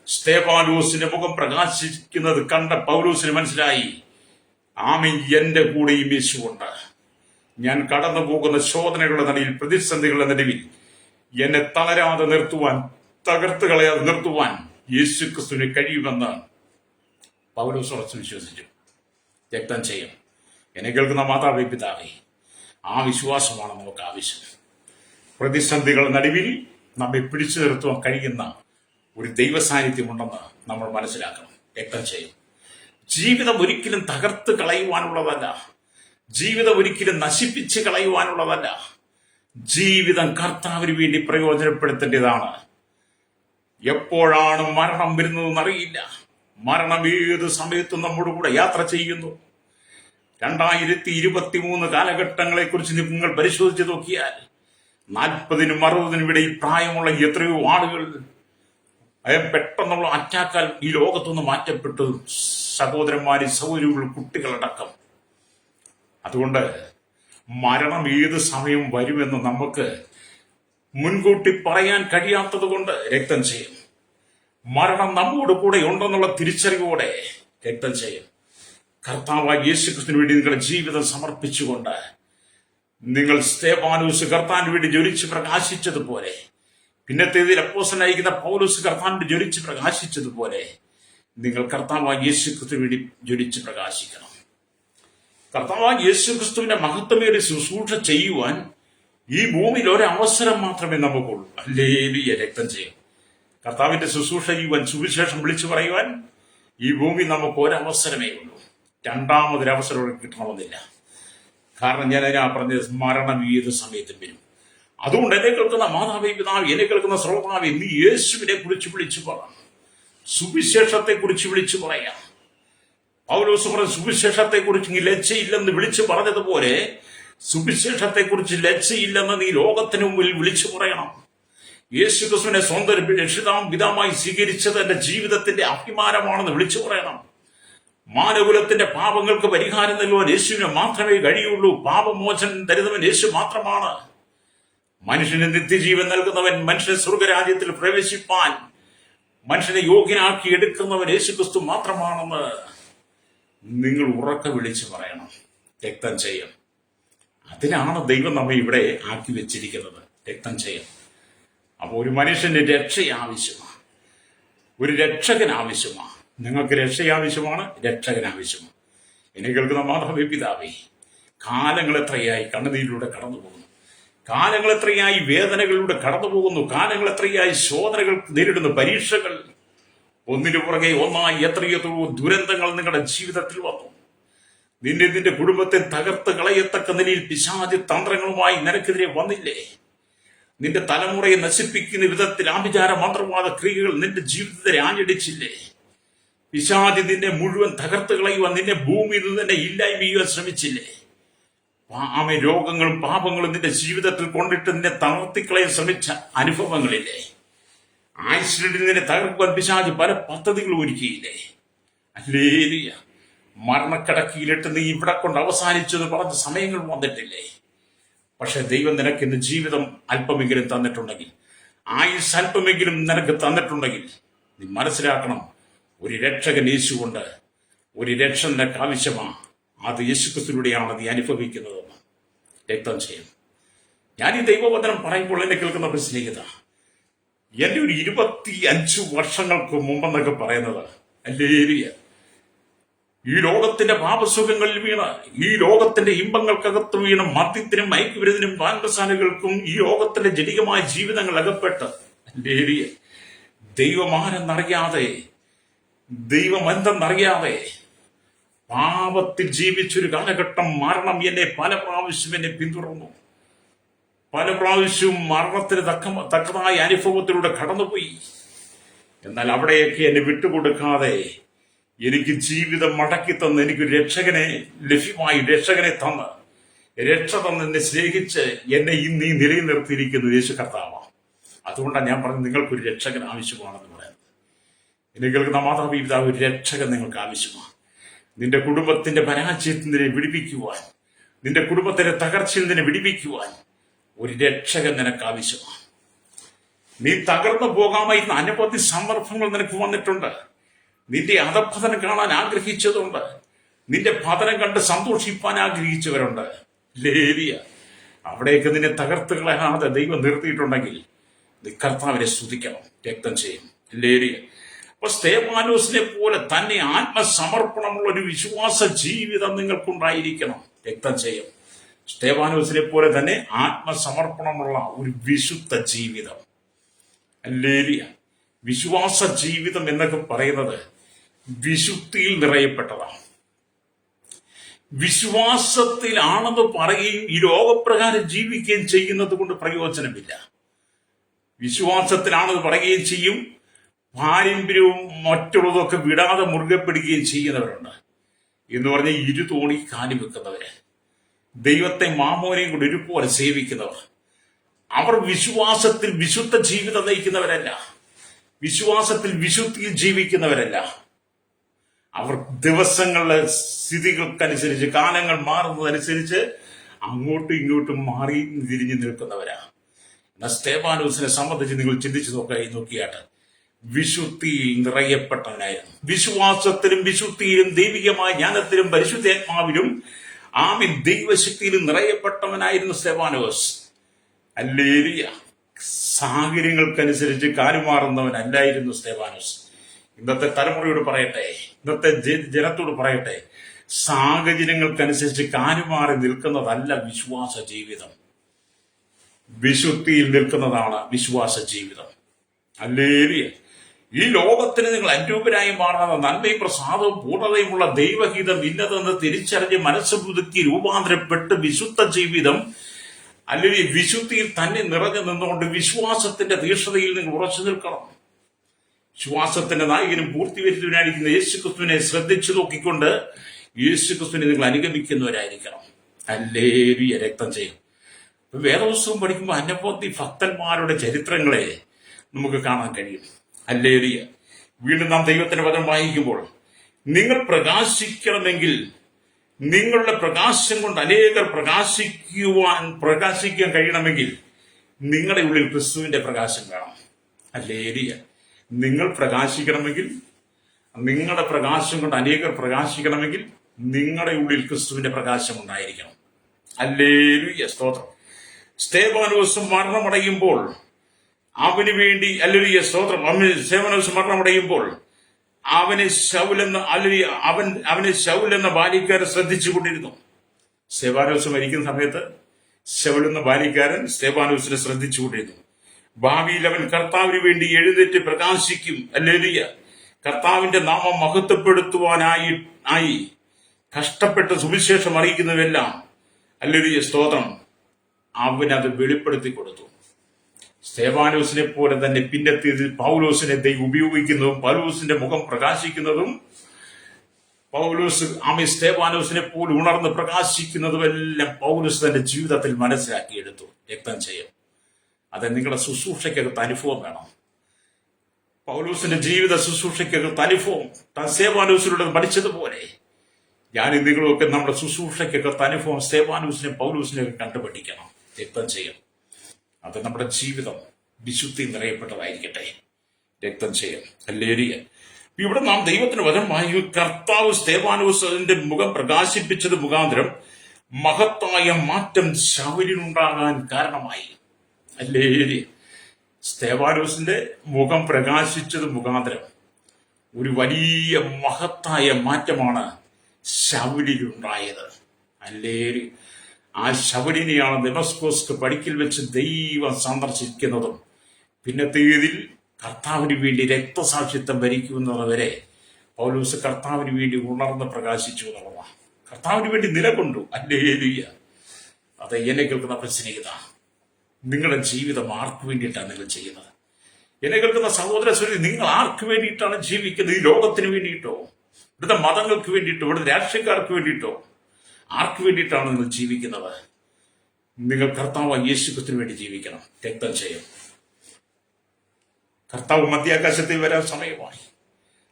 സ്തേഫാനോസിന്റെ മുഖം പ്രകാശിക്കുന്നത് കണ്ട പൗലോസിന് മനസ്സിലായി, ആമേൻ, എന്റെ കൂടെയും യേശുവുണ്ട്. ഞാൻ കടന്നു പോകുന്ന ശോധനകളുടെ നടുവിൽ, പ്രതിസന്ധികളുടെ നടുവിൽ എന്നെ തളരാതെ നിർത്തുവാൻ, തകർത്ത് കളയാതെ നിർത്തുവാൻ യേശു ക്രിസ്തുവിന് കഴിയുമെന്ന് പൗലോസ് ഉറച്ചു വിശ്വസിച്ചു. രക്തം ചെയ്യും. എന്നെ കേൾക്കുന്ന മാതാവേ, പിതാവേ, ആ വിശ്വാസമാണ് നമുക്ക് ആവശ്യം. പ്രതിസന്ധികളുടെ നടുവിൽ നമ്മെ പിടിച്ചു നിർത്തുവാൻ കഴിയുന്ന ഒരു ദൈവ സാന്നിധ്യമുണ്ടെന്ന് നമ്മൾ മനസ്സിലാക്കണം. രക്തം ചെയ്യും. ജീവിതം ഒരിക്കലും തകർത്ത് കളയുവാനുള്ളതല്ല. ജീവിതം ഒരിക്കലും നശിപ്പിച്ച് കളയുവാനുള്ളതല്ല. ജീവിതം കർത്താവിന് വേണ്ടി പ്രയോജനപ്പെടുത്തേണ്ടതാണ്. എപ്പോഴാണ് മരണം വരുന്നതെന്ന് അറിയില്ല. മരണം ഏത് സമയത്തും നമ്മുടെ കൂടെ യാത്ര ചെയ്യുന്നു. 2023 കാലഘട്ടങ്ങളെ കുറിച്ച് നിങ്ങൾ പരിശോധിച്ച് നോക്കിയാൽ 40-നും 60-നും ഇടയിൽ പ്രായമുള്ള എത്രയോ ആളുകൾ പെട്ടെന്നുള്ള അറ്റാക്കാൽ ഈ ലോകത്തുനിന്ന് മാറ്റപ്പെട്ടു. സഹോദരന്മാരും സഹോദരികളും കുട്ടികളടക്കം. അതുകൊണ്ട് മരണം ഏത് സമയം വരുമെന്ന് നമുക്ക് മുൻകൂട്ടി പറയാൻ കഴിയാത്തത് കൊണ്ട് രക്തം ചെയ്യും. മരണം നമ്മോട് കൂടെ ഉണ്ടെന്നുള്ള തിരിച്ചറിവോടെ രക്തം ചെയ്യും. കർത്താവായ യേശു ക്രിസ്തുവിന് വേണ്ടി നിങ്ങളുടെ ജീവിതം സമർപ്പിച്ചുകൊണ്ട് നിങ്ങൾ സ്തേഫാനോസ് കർത്താവിന് വേണ്ടി ജ്വലിച്ച് പ്രകാശിച്ചതുപോലെ, പിന്നത്തേതിൽ അപ്പോസ്തലനായിരിക്കുന്ന പൗലോസ് കർത്താവിന് ജ്വലിച്ച് പ്രകാശിച്ചതുപോലെ നിങ്ങൾ കർത്താവായ യേശു ക്രിസ്തുവിന് വേണ്ടി ജ്വലിച്ച് പ്രകാശിക്കണം. കർത്താവായ യേശു ക്രിസ്തുവിന്റെ മഹത്വമേറിയ ശുശ്രൂഷ ചെയ്യുവാൻ ഈ ഭൂമിയിൽ ഒരവസരം മാത്രമേ നമുക്കുള്ളൂ. ഹല്ലേലൂയ. രക്തം ചെയ്യും. കർത്താവിന്റെ ശുശ്രൂഷ ചെയ്യുവാൻ, സുവിശേഷം വിളിച്ചു പറയുവാൻ ഈ ഭൂമി നമുക്ക് ഒരവസരമേ ഉള്ളൂ. രണ്ടാമതൊരവസരം കിട്ടണമെന്നില്ല. കാരണം ഞാൻ അതിനാ പറഞ്ഞത്, മരണം ഏത് സമയത്തും വരും. അതുകൊണ്ട് എന്നെ കേൾക്കുന്ന മാതാവേ, പിതാവേ, എന്നെ കേൾക്കുന്ന ശ്രോതാവേ, നീ യേശുവിനെ കുറിച്ച് വിളിച്ചു പറ. സുവിശേഷത്തെ കുറിച്ച് വിളിച്ചു പറയാം. പൗലോസ് പറഞ്ഞ സുവിശേഷത്തെ കുറിച്ച് ലജ്ജയില്ലെന്ന് വിളിച്ചു പറഞ്ഞതുപോലെ സുവിശേഷത്തെ കുറിച്ച് ലജ്ജയില്ലെന്ന് നീ ലോകത്തിന് മുമ്പിൽ വിളിച്ചു പറയണം. യേശു ക്രിസ്തുവിനെ സ്വന്തം രക്ഷിതാവും പിതാവുമായി സ്വീകരിച്ചത് എന്റെ ജീവിതത്തിന്റെ അഭിമാനമാണെന്ന് വിളിച്ചു പറയണം. മാനകുലത്തിന്റെ പാപങ്ങൾക്ക് പരിഹാരം നൽകുവാൻ യേശുവിനെ മാത്രമേ കഴിയുള്ളൂ. പാപമോചനം തരുന്നവൻ യേശു മാത്രമാണ്. മനുഷ്യന് നിത്യജീവൻ നൽകുന്നവൻ, മനുഷ്യനെ സ്വർഗരാജ്യത്തിൽ പ്രവേശിപ്പാൻ മനുഷ്യനെ യോഗ്യനാക്കി എടുക്കുന്നവൻ യേശു ക്രിസ്തു മാത്രമാണെന്ന് നിങ്ങൾ ഉറക്കെ വിളിച്ചു പറയണം. രക്തം ചെയ്യും. അതിനാണ് ദൈവം നമ്മെ ഇവിടെ ആക്കി വെച്ചിരിക്കുന്നത്. രക്തം ചെയ്യാം. അപ്പോൾ ഒരു മനുഷ്യന് രക്ഷ ആവശ്യമാണ്, ഒരു രക്ഷകൻ ആവശ്യമാണ്. നിങ്ങൾക്ക് രക്ഷ ആവശ്യമാണ്, രക്ഷകൻ ആവശ്യമാണ്. എന്നെ കേൾക്കുന്ന മാതാവേ, പിതാവേ, കാലങ്ങൾ എത്രയായി കണ്ണുനീരിലൂടെ കടന്നു പോകുന്നു, കാലങ്ങൾ എത്രയായി വേദനകളിലൂടെ കടന്നു പോകുന്നു, കാലങ്ങൾ എത്രയായി ശോധനകൾ നേരിടുന്നു, പരീക്ഷകൾ ഒന്നിനു പുറകെ ഒന്നായി എത്രയോ ദുരന്തങ്ങൾ നിങ്ങളുടെ ജീവിതത്തിൽ വന്നു. നിന്റെ കുടുംബത്തെ തകർത്ത് കളയത്തക്ക നിലയിൽ പിശാചി തന്ത്രങ്ങളുമായി നിനക്കെതിരെ വന്നില്ലേ? നിന്റെ തലമുറയെ നശിപ്പിക്കുന്ന വിധത്തിൽ ആഭിചാര മന്ത്രവാദ ക്രിയകൾ നിന്റെ ജീവിതത്തെ ആഞ്ഞടിച്ചില്ലേ? പിശാചി നിന്നെ മുഴുവൻ തകർത്ത് കളയുവാൻ, നിന്നെ ഭൂമിയിൽ നിന്ന് തന്നെ ഇല്ലായ്മ ചെയ്യുവാൻ ശ്രമിച്ചില്ലേ? രോഗങ്ങളും പാപങ്ങളും നിന്റെ ജീവിതത്തിൽ കൊണ്ടിട്ട് നിന്നെ തളർത്തിക്കളയാൻ ശ്രമിച്ച അനുഭവങ്ങളില്ലേ? ആക്സിഡന്റിൽ നിന്നെ തകർക്കുവാൻ പിശാചി പല പദ്ധതികൾ ഒരുക്കിയില്ലേ? ഹല്ലേലൂയ. മരണക്കിടക്കിയിലിട്ട് നീ ഇവിടെ കൊണ്ട് അവസാനിച്ചെന്ന് പറഞ്ഞ സമയങ്ങൾ വന്നിട്ടില്ലേ? പക്ഷെ ദൈവം നിനക്ക് ഇന്ന് ജീവിതം അല്പമെങ്കിലും തന്നിട്ടുണ്ടെങ്കിൽ, ആയുസ് അല്പമെങ്കിലും നിനക്ക് തന്നിട്ടുണ്ടെങ്കിൽ, നീ മനസ്സിലാക്കണം, ഒരു രക്ഷകൻ യേശുകൊണ്ട് ഒരു രക്ഷ നിനക്ക് ആവശ്യമാണ്. അത് യേശുക്രിസ്തുവിലൂടെയാണ് നീ അനുഭവിക്കുന്നതെന്ന്. രക്തം ചെയ്യും. ഞാൻ ഈ ദൈവവചനം പറയുമ്പോൾ എന്നെ കേൾക്കുന്ന ഒരു സ്നേഹിത, എന്റെ ഒരു 25 വർഷങ്ങൾക്ക് മുമ്പെന്നൊക്കെ പറയുന്നത്, ഹല്ലേലൂയ, ഈ ലോകത്തിന്റെ പാപസുഖങ്ങളിൽ വീണ്, ഈ ലോകത്തിന്റെ ഇമ്പങ്ങൾക്കകത്ത് വീണ്, മദ്യത്തിനും മയക്കുമരുന്നിനും പാൻപസാലകൾക്കും ഈ ലോകത്തിന്റെ ജനികമായ ജീവിതങ്ങൾ അകപ്പെട്ട്, ഹല്ലേലൂയ, ദൈവമാരെന്നറിയാതെ, ദൈവം എന്തെന്നറിയാതെ പാപത്തിൽ ജീവിച്ചൊരു കാലഘട്ടം മരണം എന്നെ പല പ്രാവശ്യം എന്നെ പിന്തുടർന്നു. പല പ്രാവശ്യവും മരണത്തിന് തക്കതായ അനുഭവത്തിലൂടെ കടന്നുപോയി. എന്നാൽ അവിടെയൊക്കെ എന്നെ വിട്ടുകൊടുക്കാതെ എനിക്ക് ജീവിതം മടക്കി തന്ന്, എനിക്കൊരു രക്ഷകനെ ലഭ്യമായി, രക്ഷകനെ തന്ന്, രക്ഷ തന്ന് എന്നെ സ്നേഹിച്ച് എന്നെ ഇന്ന് ഈ നിലയിൽ നിർത്തിയിരിക്കുന്നു യേശു കർത്താവാണ്. അതുകൊണ്ടാണ് ഞാൻ പറഞ്ഞത്, നിങ്ങൾക്കൊരു രക്ഷകൻ ആവശ്യമാണെന്ന് പറയുന്നത്. എന്നെ കേൾക്കുന്ന മാതാവേ, പിതാവേ, ഒരു രക്ഷകൻ നിങ്ങൾക്ക് ആവശ്യമാണ്. നിന്റെ കുടുംബത്തിന്റെ പരാജയത്തിൽ നിന്നെ വിടിപ്പിക്കുവാൻ, നിന്റെ കുടുംബത്തിന്റെ തകർച്ചയിൽ നിന്നെ വിടിപ്പിക്കുവാൻ ഒരു രക്ഷകൻ നിനക്ക് ആവശ്യമാണ്. നീ തകർന്നു പോകാമായിരുന്ന അനവധി സന്ദർഭങ്ങൾ നിനക്ക് വന്നിട്ടുണ്ട്. നിന്റെ അധപതനം കാണാൻ ആഗ്രഹിച്ചതുണ്ട്, നിന്റെ പതനം കണ്ട് സന്തോഷിപ്പാൻ ആഗ്രഹിച്ചവരുണ്ട്. ലേവിയ, അവിടേക്ക് നിന്നെ തകർത്ത് കളയാതെ ദൈവം നിർത്തിയിട്ടുണ്ടെങ്കിൽ നീ കർത്താവിനെ സ്തുതിക്കണം. രക്തം ചെയ്യും. ലേവിയ. അപ്പൊ സ്തേഫാനോസിനെ പോലെ തന്നെ ആത്മസമർപ്പണമുള്ള ഒരു വിശ്വാസ ജീവിതം നിങ്ങൾക്കുണ്ടായിരിക്കണം. രക്തം ചെയ്യും. സ്തേഫാനോസിനെ പോലെ തന്നെ ആത്മസമർപ്പണമുള്ള ഒരു വിശുദ്ധ ജീവിതം. ഹല്ലേലൂയ. വിശ്വാസ ജീവിതം എന്നൊക്കെ പറയുന്നത് വിശുദ്ധിയിൽ നിറയപ്പെട്ടതാണ്. വിശ്വാസത്തിലാണെന്ന് പറയുകയും ഈ ലോകപ്രകാരം ജീവിക്കുകയും ചെയ്യുന്നത് കൊണ്ട് പ്രയോജനമില്ല. വിശ്വാസത്തിലാണെന്ന് പറയുകയും ചെയ്യും, പാരമ്പര്യവും മറ്റുള്ളതൊക്കെ വിടാതെ മുറുകെ പിടിക്കുകയും ചെയ്യുന്നവരുണ്ട്. എന്ന് പറഞ്ഞാൽ ഇരുതോണി കാലി വെക്കുന്നവര്, ദൈവത്തെ മാമോനെയും കൂടി ഒരുപോലെ സേവിക്കുന്നവർ. അവർ വിശ്വാസത്തിൽ വിശുദ്ധ ജീവിതം നയിക്കുന്നവരല്ല, വിശ്വാസത്തിൽ വിശുദ്ധിയിൽ ജീവിക്കുന്നവരല്ല. അവർ ദിവസങ്ങളുടെ സ്ഥിതികൾക്കനുസരിച്ച്, കാലങ്ങൾ മാറുന്നതനുസരിച്ച് അങ്ങോട്ടും ഇങ്ങോട്ടും മാറി തിരിഞ്ഞു നിൽക്കുന്നവരാ. എന്നാൽ സ്തേഫാനോസിനെ സംബന്ധിച്ച് നിങ്ങൾ ചിന്തിച്ചു നോക്കിയാട്ട് വിശുദ്ധിയിൽ നിറയപ്പെട്ടവനായിരുന്നു. വിശ്വാസത്തിലും വിശുദ്ധിയിലും ദൈവികമായ ജ്ഞാനത്തിലും പരിശുദ്ധാത്മാവിലും ആമീൻ ദൈവശക്തിയിലും നിറയപ്പെട്ടവനായിരുന്നു സ്തേഫാനോസ്. ഹല്ലേലൂയ. സാഹചര്യങ്ങൾക്കനുസരിച്ച് കാലുമാറുന്നവനല്ലായിരുന്നു സ്തേഫാനോസ്. ഇന്നത്തെ തലമുറയോട് പറയട്ടെ, ഇന്നത്തെ ജനത്തോട് പറയട്ടെ, സാഹചര്യങ്ങൾക്കനുസരിച്ച് കാലുമാറി നിൽക്കുന്നതല്ല വിശ്വാസ ജീവിതം. വിശുദ്ധിയിൽ നിൽക്കുന്നതാണ് വിശ്വാസ ജീവിതം. ഹല്ലേലൂയ. ഈ ലോകത്തിന് നിങ്ങൾ അനുരൂപരായി മാറുന്ന നന്മയും പ്രസാദവും പൂർണ്ണതയുമുള്ള ദൈവഹിതം ഇന്നതെന്ന് തിരിച്ചറിഞ്ഞ് മനസ്സ് പുതുക്കി രൂപാന്തരപ്പെട്ട് വിശുദ്ധ ജീവിതം, അല്ലെങ്കിൽ വിശുദ്ധിയിൽ തന്നെ നിറഞ്ഞു നിന്നുകൊണ്ട് വിശ്വാസത്തിന്റെ തീക്ഷ്ണതയിൽ നിങ്ങൾ ഉറച്ചു നിൽക്കണം. വിശ്വാസത്തിന്റെ നായകനും പൂർത്തിവരുന്നവനായിരിക്കുന്ന യേശുക്രിസ്തുവിനെ ശ്രദ്ധിച്ചു നോക്കിക്കൊണ്ട് യേശുക്രിസ്തുവിനെ നിങ്ങൾ അനുഗമിക്കുന്നവരായിരിക്കണം. ഹല്ലേലൂയ. രക്തം ചെയ്യും. വേദപുസ്തകം പഠിക്കുമ്പോൾ അനവധി ഭക്തന്മാരുടെ ചരിത്രങ്ങളെ നമുക്ക് കാണാൻ കഴിയും. ഹല്ലേലൂയ. വീണ്ടും നാം ദൈവത്തിന്റെ വചനം വായിക്കുമ്പോൾ, നിങ്ങൾ പ്രകാശിക്കണമെങ്കിൽ നിങ്ങളുടെ പ്രകാശം കൊണ്ട് അനേകർ പ്രകാശിക്കാൻ കഴിയണമെങ്കിൽ നിങ്ങളുടെ ഉള്ളിൽ ക്രിസ്തുവിന്റെ പ്രകാശം വേണം. ഹല്ലേലൂയ. നിങ്ങൾ പ്രകാശിക്കണമെങ്കിൽ, നിങ്ങളുടെ പ്രകാശം കൊണ്ട് അനേകർ പ്രകാശിക്കണമെങ്കിൽ നിങ്ങളുടെ ഉള്ളിൽ ക്രിസ്തുവിന്റെ പ്രകാശം ഉണ്ടായിരിക്കണം. ഹല്ലേലൂയ, സ്തോത്രം. സ്തെഫാനോസ് മരണമടയുമ്പോൾ അവന് വേണ്ടി, ഹല്ലേലൂയ, സ്തോത്രം, സ്തെഫാനോസ് മരണമടയുമ്പോൾ അവനെ ശൗലെന്ന, ഹല്ലേലൂയ, അവനെ ശൗലെന്ന ബാല്യക്കാരൻ ശ്രദ്ധിച്ചുകൊണ്ടിരുന്നു. സ്തെഫാനോസ് മരിക്കുന്ന സമയത്ത് ശൗലെന്ന ബാല്യക്കാരൻ സ്തെഫാനോസിനെ ശ്രദ്ധിച്ചുകൊണ്ടിരുന്നു. ഭാവിയിൽ അവൻ കർത്താവിന് വേണ്ടി എഴുന്നേറ്റ് പ്രകാശിക്കും, ഹല്ലേലൂയ, കർത്താവിന്റെ നാമം മഹത്വപ്പെടുത്തുവാനായി കഷ്ടപ്പെട്ട് സുവിശേഷം അറിയിക്കുന്നവെല്ലാം, ഹല്ലേലൂയ, സ്തോത്രം, അവനത് വെളിപ്പെടുത്തി കൊടുത്തു. സ്തെഫാനോസിനെ പോലെ തന്നെ പിന്നത്തേതിൽ പൗലോസിനെ ദൈവം ഉപയോഗിക്കുന്നതും പൗലോസിന്റെ മുഖം പ്രകാശിക്കുന്നതും, പൗലോസ് സ്തെഫാനോസിനെ പോലെ ഉണർന്ന് പ്രകാശിക്കുന്നതുമെല്ലാം പൗലോസ് തന്റെ ജീവിതത്തിൽ മനസ്സിലാക്കിയെടുത്തു. രക്തം ചെയ്യും. അത് നിങ്ങളുടെ ശുശ്രൂഷയ്ക്കകത്ത് അനുഭവം വേണം. പൗലോസിന്റെ ജീവിത ശുശ്രൂഷയ്ക്കകത്ത് അനുഭവം സ്തെഫാനോസിലൂടെ പഠിച്ചതുപോലെ ഞാൻ നിങ്ങളൊക്കെ നമ്മുടെ ശുശ്രൂഷയ്ക്കകത്ത് അനുഭവം സ്തെഫാനോസിനെ പൗലോസിനെ കണ്ടുപഠിക്കണം. രക്തം ചെയ്യും. അത് നമ്മുടെ ജീവിതം വിശുദ്ധി നിറയപ്പെട്ടതായിരിക്കട്ടെ. രക്തം ചെയ്യും. ഹല്ലേലൂയ. ഇവിടെ നാം ദൈവത്തിന് വചനമായി കർത്താവ് സ്തെഫാനോസിന്റെ മുഖം പ്രകാശിപ്പിച്ചത് മുഖാന്തരം മഹത്തായ മാറ്റം ശൗലിനുണ്ടാകാൻ കാരണമായി. ഹല്ലേലൂയ. സ്തെഫാനോസിന്റെ മുഖം പ്രകാശിച്ചത് മുഖാന്തരം ഒരു വലിയ മഹത്തായ മാറ്റമാണ് ശൗലിനുണ്ടായത്. ഹല്ലേലൂയ. ആ ശൗലിനെയാണ് ദമസ്കോസ് പടിക്കൽ വെച്ച് ദൈവം സന്ദർശിക്കുന്നതും പിന്നത്തേതിൽ കർത്താവിന് വേണ്ടി രക്തസാക്ഷിത്വം ഭരിക്കുന്നവരെ പൗലോസ് കർത്താവിന് വേണ്ടി ഉണർന്ന് പ്രകാശിച്ചു എന്നുള്ളതാണ്. കർത്താവിന് വേണ്ടി നിലകൊണ്ടു. ഹല്ലേലൂയ. അത് എന്നെ കേൾക്കുന്ന പ്രശ്നീയത, നിങ്ങളുടെ ജീവിതം ആർക്ക് വേണ്ടിയിട്ടാണ് നിങ്ങൾ ചെയ്യുന്നത്? എന്നെ കേൾക്കുന്ന സഹോദര സഹോദരി, നിങ്ങൾ ആർക്ക് വേണ്ടിയിട്ടാണ് ജീവിക്കുന്നത്? ഈ ലോകത്തിന് വേണ്ടിയിട്ടോ, ഇവിടുത്തെ മതങ്ങൾക്ക് വേണ്ടിയിട്ടോ, ഇവിടുത്തെ രാഷ്ട്രീയക്കാർക്ക് വേണ്ടിയിട്ടോ, ആർക്ക് വേണ്ടിയിട്ടാണ് നിങ്ങൾ ജീവിക്കുന്നത്? നിങ്ങൾ കർത്താവ് യേശുക്രിസ്തുവിന് വേണ്ടി ജീവിക്കണം. രക്തം ചെയ്യും. കർത്താവ് മധ്യാകാശത്തിൽ വരാൻ സമയമായി.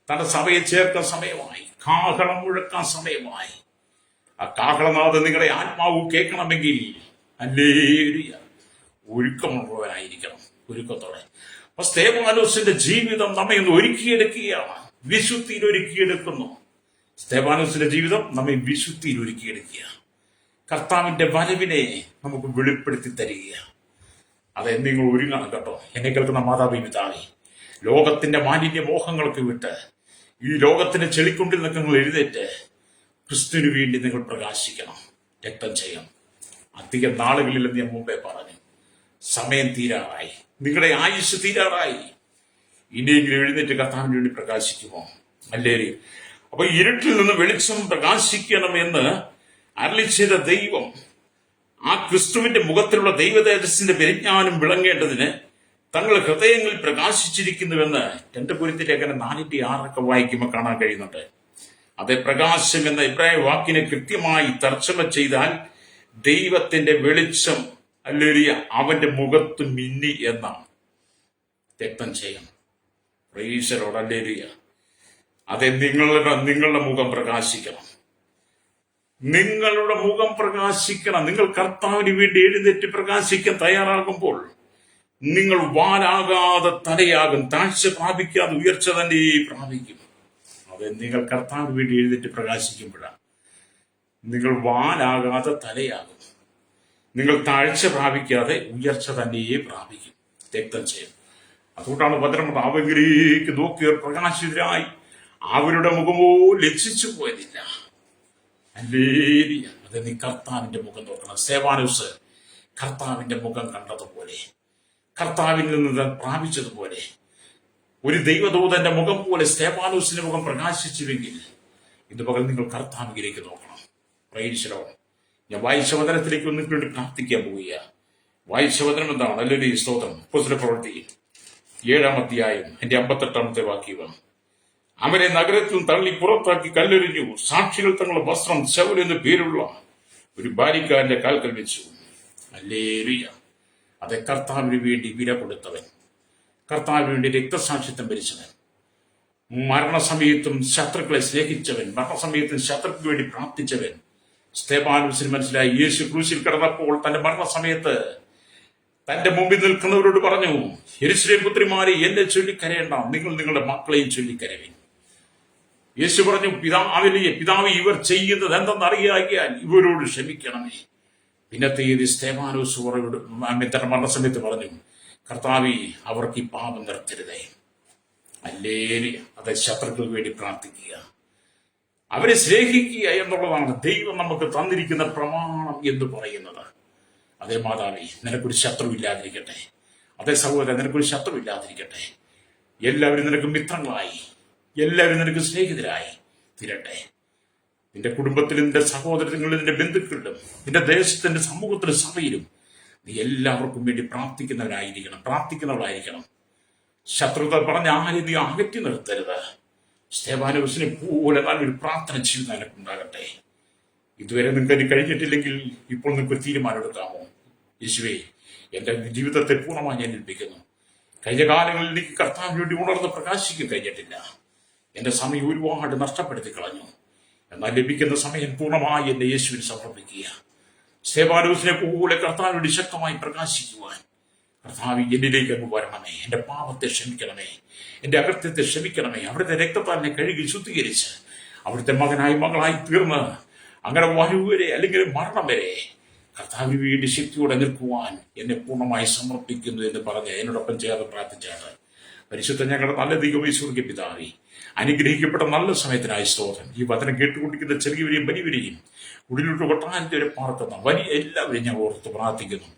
തന്റെ സഭയെ ചേർക്കാൻ സമയമായി. കാഹളം മുഴക്കാൻ സമയമായി. ആ കാഹളനാഥം നിങ്ങളുടെ ആത്മാവ് കേൾക്കണമെങ്കിൽ ഹല്ലേലൂയ ഒരുക്കമുള്ളവരായിരിക്കണം. ഒരുക്കത്തോടെ. അപ്പൊ സ്തെഫാനോസിന്റെ ജീവിതം നമ്മെ ഒന്ന് ഒരുക്കിയെടുക്കുകയാണ്. വിശുദ്ധിയിൽ ഒരുക്കിയെടുക്കുന്നു. സ്തെഫാനോസിന്റെ ജീവിതം നമ്മെ വിശുദ്ധിയിൽ ഒരുക്കിയെടുക്കുക. കർത്താവിന്റെ വരവിനെ നമുക്ക് വെളിപ്പെടുത്തി തരിക. അത് നിങ്ങൾ ഒരുങ്ങണം കേട്ടോ. എന്നെ കേൾക്കുന്ന മാതാപിതാവേ, ലോകത്തിന്റെ മാലിന്യ മോഹങ്ങൾക്ക് വിട്ട് ഈ ലോകത്തിന്റെ ചെളിക്കുണ്ടിൽ നിന്നൊക്കെ നിങ്ങൾ എഴുന്നേറ്റ് ക്രിസ്തുവിന് വേണ്ടി നിങ്ങൾ പ്രകാശിക്കണം. രക്തം ചെയ്യണം. അധികം നാളുകളിലെന്ന് ഞാൻ മുമ്പേ പറഞ്ഞു. സമയം തീരാറായി. നിങ്ങളുടെ ആയുസ് തീരാറായി. ഇനിയെങ്കിലും എഴുന്നേറ്റ് കർത്താവിന് വേണ്ടി പ്രകാശിക്കുമോ? അല്ലേരി. അപ്പൊ ഇരുട്ടിൽ നിന്ന് വെളിച്ചം പ്രകാശിക്കണമെന്ന് അരുളി ചെയ്ത ദൈവം ആ ക്രിസ്തുവിന്റെ മുഖത്തിലുള്ള ദൈവതേജസ്സിന്റെ പരിജ്ഞാനം വിളങ്ങേണ്ടതിന് തങ്ങൾ ഹൃദയങ്ങളിൽ പ്രകാശിച്ചിരിക്കുന്നുവെന്ന് 2 കൊരിന്ത്യർ ലേഖനം 4:6 വായിക്കുമ്പോൾ കാണാൻ കഴിയുന്നുണ്ട്. അതേ പ്രകാശം എന്ന ഇബ്രായ വാക്കിനെ കൃത്യമായി തർജ്ജമ ചെയ്താൽ ദൈവത്തിന്റെ വെളിച്ചം, ഹല്ലേലൂയ, അവന്റെ മുഖത്ത് മിന്നി എന്നാണ്. രക്തം ചെയ്യണം. Price the Lord. ഹല്ലേലൂയ. അതെ, നിങ്ങളുടെ മുഖം പ്രകാശിക്കണം. നിങ്ങളുടെ മുഖം പ്രകാശിക്കണം. നിങ്ങൾ കർത്താവിന് വേണ്ടി എഴുന്നേറ്റ് പ്രകാശിക്കാൻ തയ്യാറാകുമ്പോൾ നിങ്ങൾ വാലാകാതെ തലയാകും. താഴ്ച പ്രാപിക്കാതെ ഉയർച്ച തന്നെ പ്രാപിക്കും. അതെ, നിങ്ങൾ കർത്താവിന് വേണ്ടി എഴുന്നേറ്റ് പ്രകാശിക്കുമ്പോഴാണ് നിങ്ങൾ വാലാകാതെ തലയാകും. നിങ്ങൾ താഴ്ച പ്രാപിക്കാതെ ഉയർച്ച തന്നെയേ പ്രാപിക്കും. രക്തം ചെയ്യും. അതുകൊണ്ടാണ് വചനം അവരിലേക്ക് നോക്കിയവർ പ്രകാശിതരായി അവരുടെ മുഖമോ ലജ്ജിച്ചു പോയതില്ല. ഹല്ലേലൂയ. അത് നീ കർത്താവിന്റെ മുഖം നോക്കണം. സ്തെഫാനോസ് കർത്താവിന്റെ മുഖം കണ്ടതുപോലെ, കർത്താവിൽ നിന്ന് പ്രാപിച്ചതുപോലെ, ഒരു ദൈവദൂതന്റെ മുഖം പോലെ സ്തെഫാനോസിന്റെ മുഖം പ്രകാശിച്ചുവെങ്കിൽ ഇത് പകൽ നിങ്ങൾ കർത്താവിലേക്ക് നോക്കണം. Price the Lord. ഞാൻ വായിച്ച വചനത്തിലേക്ക് ഒന്നിനു വേണ്ടി പ്രാർത്ഥിക്കാൻ പോവുക. വായിച്ച വചനം എന്താണ്? ഹല്ലേലൂയ, സ്തോത്രം. അപ്പോസ്തല പ്രവൃത്തി 7-ാം അധ്യായം 58-ാമത്തെ വാക്യം. അവരെ നഗരത്തിൽ തള്ളി പുറത്താക്കി കല്ലെറിഞ്ഞു. സാക്ഷികൾ തങ്ങളുടെ വസ്ത്രം ശൗൽ എന്ന് പേരുള്ള ഒരു ബാലിക്കാരന്റെ കാൽക്കൽ വെച്ചു. ഹല്ലേലൂയ. അതെ, കർത്താവിന് വേണ്ടി വില കൊടുത്തവൻ, കർത്താവിന് വേണ്ടി രക്തസാക്ഷിത്വം ഭരിച്ചവൻ, മരണസമയത്തും ശത്രുക്കളെ സ്നേഹിച്ചവൻ, മരണസമയത്തും ശത്രുക്കൾക്ക് വേണ്ടി പ്രാർത്ഥിച്ചവൻ. സ്തെഫാനോസിന് മനസ്സിലായി, യേശു ക്രൂശിൽ കിടന്നപ്പോൾ തന്റെ മരണസമയത്ത് തന്റെ മുമ്പിൽ നിൽക്കുന്നവരോട് പറഞ്ഞു, യെരൂശലേം പുത്രിമാരെ എന്നെ ചൊല്ലിക്കരയണ്ട, നിങ്ങൾ നിങ്ങളുടെ മക്കളെയും ചൊല്ലിക്കരവിൻ. യേശു പറഞ്ഞു, പിതാവ് ഇവർ ചെയ്യുന്നത് എന്തെന്നറിയാകിയാൽ ഇവരോട് ക്ഷമിക്കണമേ. പിന്നത്തെ തീയതി സ്തേഫാനോസ് തന്റെ മരണസമയത്ത് പറഞ്ഞു, കർത്താവേ, അവർക്ക് ഈ പാപം നിർത്തരുതേ. ഹല്ലേലൂയ. അത് ശത്രുക്കൾക്ക് വേണ്ടി പ്രാർത്ഥിക്കുക, അവരെ സ്നേഹിക്കുക എന്നുള്ളതാണ് ദൈവം നമുക്ക് തന്നിരിക്കുന്ന പ്രമാണം എന്ന് പറയുന്നത്. അതേ മാതാവേ, നിനക്കൊരു ശത്രു ഇല്ലാതിരിക്കട്ടെ. അതേ സഹോദരൻ, നിനക്കൊരു ശത്രു ഇല്ലാതിരിക്കട്ടെ. എല്ലാവരും നിനക്ക് മിത്രങ്ങളായി, എല്ലാവരും നിനക്ക് സ്നേഹിതരായി തീരട്ടെ. നിന്റെ കുടുംബത്തിലും നിന്റെ സഹോദരങ്ങളിലും നിന്റെ ബന്ധുക്കളിലും നിന്റെ ദേശത്തിന്റെ സമൂഹത്തിലും സഭയിലും നീ എല്ലാവർക്കും വേണ്ടി പ്രാർത്ഥിക്കുന്നവരായിരിക്കണം. ശത്രുത പറഞ്ഞ ആരെയും നീ അകറ്റി നിർത്തരുത്. സ്തേഫാനോസിനെ പോലെ നല്ലൊരു പ്രാർത്ഥന ചെയ്ത് നിനക്കുണ്ടാകട്ടെ. ഇതുവരെ നിങ്ങൾക്ക് കഴിഞ്ഞിട്ടില്ലെങ്കിൽ ഇപ്പോൾ നിങ്ങൾക്ക് തീരുമാനമെടുക്കാമോ? യേശുവേ, എന്റെ ജീവിതത്തെ പൂർണ്ണമായി ഞാൻ ഏൽപ്പിക്കുന്നു. കഴിഞ്ഞ കാലങ്ങളിൽ എനിക്ക് കർത്താവിന് വേണ്ടി ഉണർന്ന് പ്രകാശിക്കാൻ കഴിഞ്ഞിട്ടില്ല. എന്റെ സമയം ഒരുപാട് നഷ്ടപ്പെടുത്തി കളഞ്ഞു. എന്നാൽ ലഭിക്കുന്ന സമയം പൂർണ്ണമായി എന്റെ യേശുവിന് സമർപ്പിക്കുക. സ്തേഫാനോസിനെ പോലെ കർത്താവിന് വേണ്ടി ശക്തമായി പ്രകാശിക്കുവാൻ കർത്താവ് എന്നിലേക്ക് അങ്ങ് വരണമേ. എന്റെ പാപത്തെ ക്ഷമിക്കണമേ, എന്റെ അകൃത്യത്തെ ക്ഷമിക്കണമേ. അവിടുത്തെ രക്തത്താലിനെ കഴുകി ശുദ്ധീകരിച്ച് അവിടുത്തെ മകളായി തീർന്ന് അങ്ങനെ വരവരെ അല്ലെങ്കിൽ മരണം വരെ കർത്താവിന് വേണ്ടി ശക്തിയോടെ നിൽക്കുവാൻ എന്നെ പൂർണ്ണമായി സമർപ്പിക്കുന്നു എന്ന് പറഞ്ഞ് എന്നോടൊപ്പം ചേർന്ന് പ്രാർത്ഥിച്ചാണ്. പരിശുദ്ധ ഞങ്ങളുടെ നല്ല ദൈവമേ, സ്വർഗ്ഗീയ പിതാവേ, അനുഗ്രഹിക്കപ്പെട്ട നല്ല സമയത്തിനായി സ്തോത്രം. ഈ വചനം കേട്ടുകൊണ്ടിരിക്കുന്ന ചെറിയവരെയും വലിയവരെയും ഉള്ളിലോട്ട് കൊട്ടാരത്തെ വരെ പാർക്കുന്ന വലിയ എല്ലാവരെയും ഞാൻ ഓർത്ത് പ്രാർത്ഥിക്കുന്നു.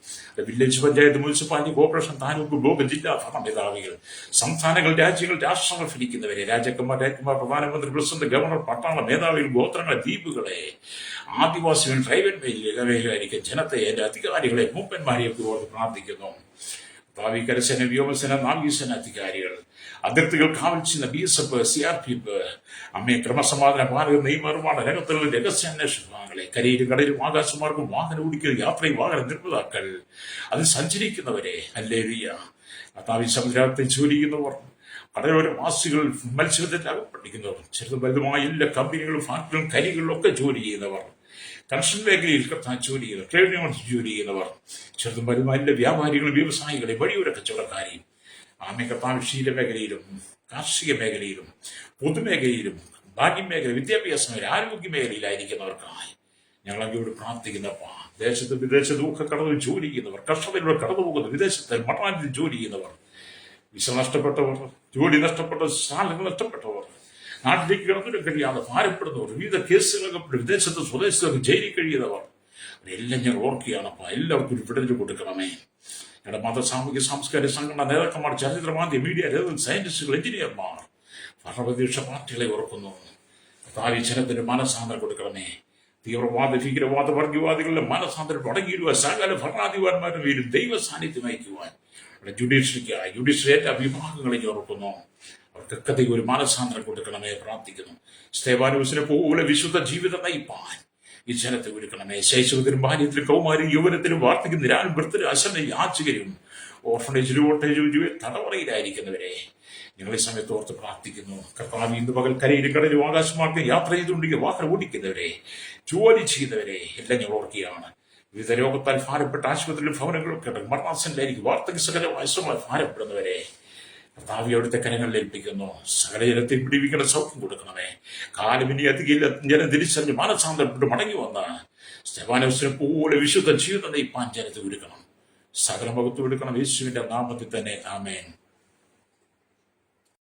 Village panchayat, municipality, corporation, taluk, block, ജില്ലാ ഭരണ മേധാവികൾ, സംസ്ഥാനങ്ങൾ, രാജ്യങ്ങൾ, രാഷ്ട്രങ്ങൾ ഭരിക്കുന്നവരെ, രാജാക്കന്മാർ, പ്രധാനമന്ത്രി, പ്രസിഡന്റ്, ഗവർണർ, പട്ടാള മേധാവികൾ, ഗോത്രങ്ങളെ, ദ്വീപുകളെ, ആദിവാസികൾ, ട്രൈബൽ മേഖലയിലായിരിക്കും ജനത്തെ, എന്റെ അധികാരികളെ, മൂപ്പന്മാരെയൊക്കെ ഓർത്ത് പ്രാർത്ഥിക്കുന്നു. ഭാവി കരസേന, വ്യോമസേന, നാവികസേന അധികാരികൾ, അതിർത്തികൾ കാവൽച്ചുന്ന BSF, CRPF, അമ്മയെ ക്രമസമാധാന പാലക, നിയമനിർമ്മാണ രംഗത്തുള്ള രഹസ്യാന്വേഷണ വിഭാഗങ്ങളെ, കരയിലും കടലിലും ആകാശമാർഗം വാഹനം ഓടിക്കുന്ന യാത്രയും വാഹന നിർമ്മാതാക്കൾ, അതിൽ സഞ്ചരിക്കുന്നവരെ, ഹല്ലേലൂയ. കർത്താവിൻ സമുദ്രത്തിൽ ജോലി ചെയ്യുന്നവർ, കടലോര വാസികൾ, മത്സ്യബന്ധനത്തിൽ അകപ്പെട്ടിരിക്കുന്നവർ, ചെറുതും വലുതുമായ എല്ലാ കമ്പനികളും, ഫാക്ടറികളും, കരികളിലും ഒക്കെ ജോലി ചെയ്യുന്നവർ, കൺസ്ട്രക്ഷൻ മേഖലയിൽ ജോലി ചെയ്യുന്നവർ, ട്രേഡ് യൂണിയൻസ് ജോലി ചെയ്യുന്നവർ, ചെറുതും വലുതുമായ എല്ലാ വ്യാപാരികളും, വ്യവസായികളെ, വഴിയോര കച്ചവടക്കാരെയും, കർത്താവ് ശീല മേഖലയിലും, കാർഷിക മേഖലയിലും, പൊതുമേഖലയിലും, ഭാഗ്യമേഖല, വിദ്യാഭ്യാസ മേഖല, ആരോഗ്യ മേഖലയിലായിരിക്കുന്നവർക്കായി ഞങ്ങൾ അങ്ങോട്ട് പ്രാർത്ഥിക്കുന്നപ്പ. ദേശത്തും വിദേശത്തും ഒക്കെ കടന്നു ജോലി ചെയ്യുന്നവർ, കർഷകരിലൂടെ കടന്നു പോകുന്ന വിദേശത്ത് മട്ടാഞ്ചിൽ ജോലി ചെയ്യുന്നവർ, വിസ നഷ്ടപ്പെട്ടവർ, ജോലി നഷ്ടപ്പെട്ട, സ്ഥലങ്ങൾ നഷ്ടപ്പെട്ടവർ, നാട്ടിലേക്ക് കിടന്നിട്ട് കഴിയാതെ ഭാരപ്പെടുന്നവർ, വിവിധ കേസുകളൊക്കെ വിദേശത്ത് സ്വദേശത്തൊക്കെ ജയിലിൽ കഴിയുന്നവർ, എല്ലാം ഞാൻ ഓർക്കുകയാണപ്പ. എല്ലാവർക്കും ഒരു വിടൽ കൊടുക്കണമേ. ഞങ്ങളുടെ മത, സാമൂഹിക, സാംസ്കാരിക സംഘടന നേതാക്കന്മാർ, ചരിത്രമാധ്യ, മീഡിയ, സയന്റിസ്റ്റുകൾ, എഞ്ചിനീയർമാർ, ഭരണപ്രതിപക്ഷ പാർട്ടികളെ ഓർക്കുന്നു. കർത്താവ് ജനത്തിന് മനസാന്തരം കൊടുക്കണമേ. തീവ്രവാദ, ഭീകരവാദ, വർഗീയവാദികളുടെ മനസാന്തരം അടങ്ങിയിടുവാൻ സകല ഭരണാധികാരന്മാരുടെ പേരും ദൈവ സാന്നിധ്യം അയക്കുവാൻ ജുഡീഷ്യറി എല്ലാ വിഭാഗങ്ങളെ ഓർക്കുന്നു. അവർക്കൊക്കെ ദൈവം ഒരു മനസാന്തരം കൊടുക്കണമേ പ്രാർത്ഥിക്കുന്നു. സ്തേഫാനോസിനെ പോലെ വിശുദ്ധ ജീവിതം നയിപ്പാൻ ഈ ജനത്തെ ഒരുക്കണമേ. ശൈശവത്തിലും ബാല്യത്തിലും കൗമാരും യുവനത്തിലും വാർദ്ധക്യം, നിരാലും വൃത്തരും, അശന യാചകരും, ഓർഫനേജിലും ഓട്ടേജും തടവറയിലായിരിക്കുന്നവരെ ഞങ്ങളെ സമയത്ത് ഓർത്ത് പ്രാർത്ഥിക്കുന്നു. കർത്താവ് ഇന്ന് പകൽ കരയിലും കടലും ആകാശമാർഗം യാത്ര ചെയ്തുകൊണ്ടിരിക്കുക, വാഹനം ഓടിക്കുന്നവരെ, ജോലി ചെയ്യുന്നവരെ എല്ലാം ഞങ്ങൾ ഓർക്കുകയാണ്. വിവിധ രോഗത്താൽ ഭാരപ്പെട്ട ആശുപത്രിയിലും ഭവനങ്ങളൊക്കെ മരണാസനിലായിരിക്കും, വാർദ്ധക്യ സകല വയസ്സുമായി ഭാരപ്പെടുന്നവരെ കർത്താവ് അവിടുത്തെ കരങ്ങളിൽ ഏൽപ്പിക്കുന്നു. സകല ജനത്തെ പിടിവിക്കുന്ന സൗഖ്യം കൊടുക്കണമേ. കാലമിനി അധികം ജനം തിരിച്ചറിഞ്ഞ് മാനസാന്തരപ്പെട്ട് മടങ്ങി വന്നാണ് സ്തേഫാനോസിനെ പോലെ വിശുദ്ധ ജീവിതം നയിപ്പാൻ ജനത്തെ ഒരുക്കണം. സകല മഹത്വം എടുക്കണം. യേശുവിന്റെ നാമത്തിൽ തന്നെ ആമേൻ.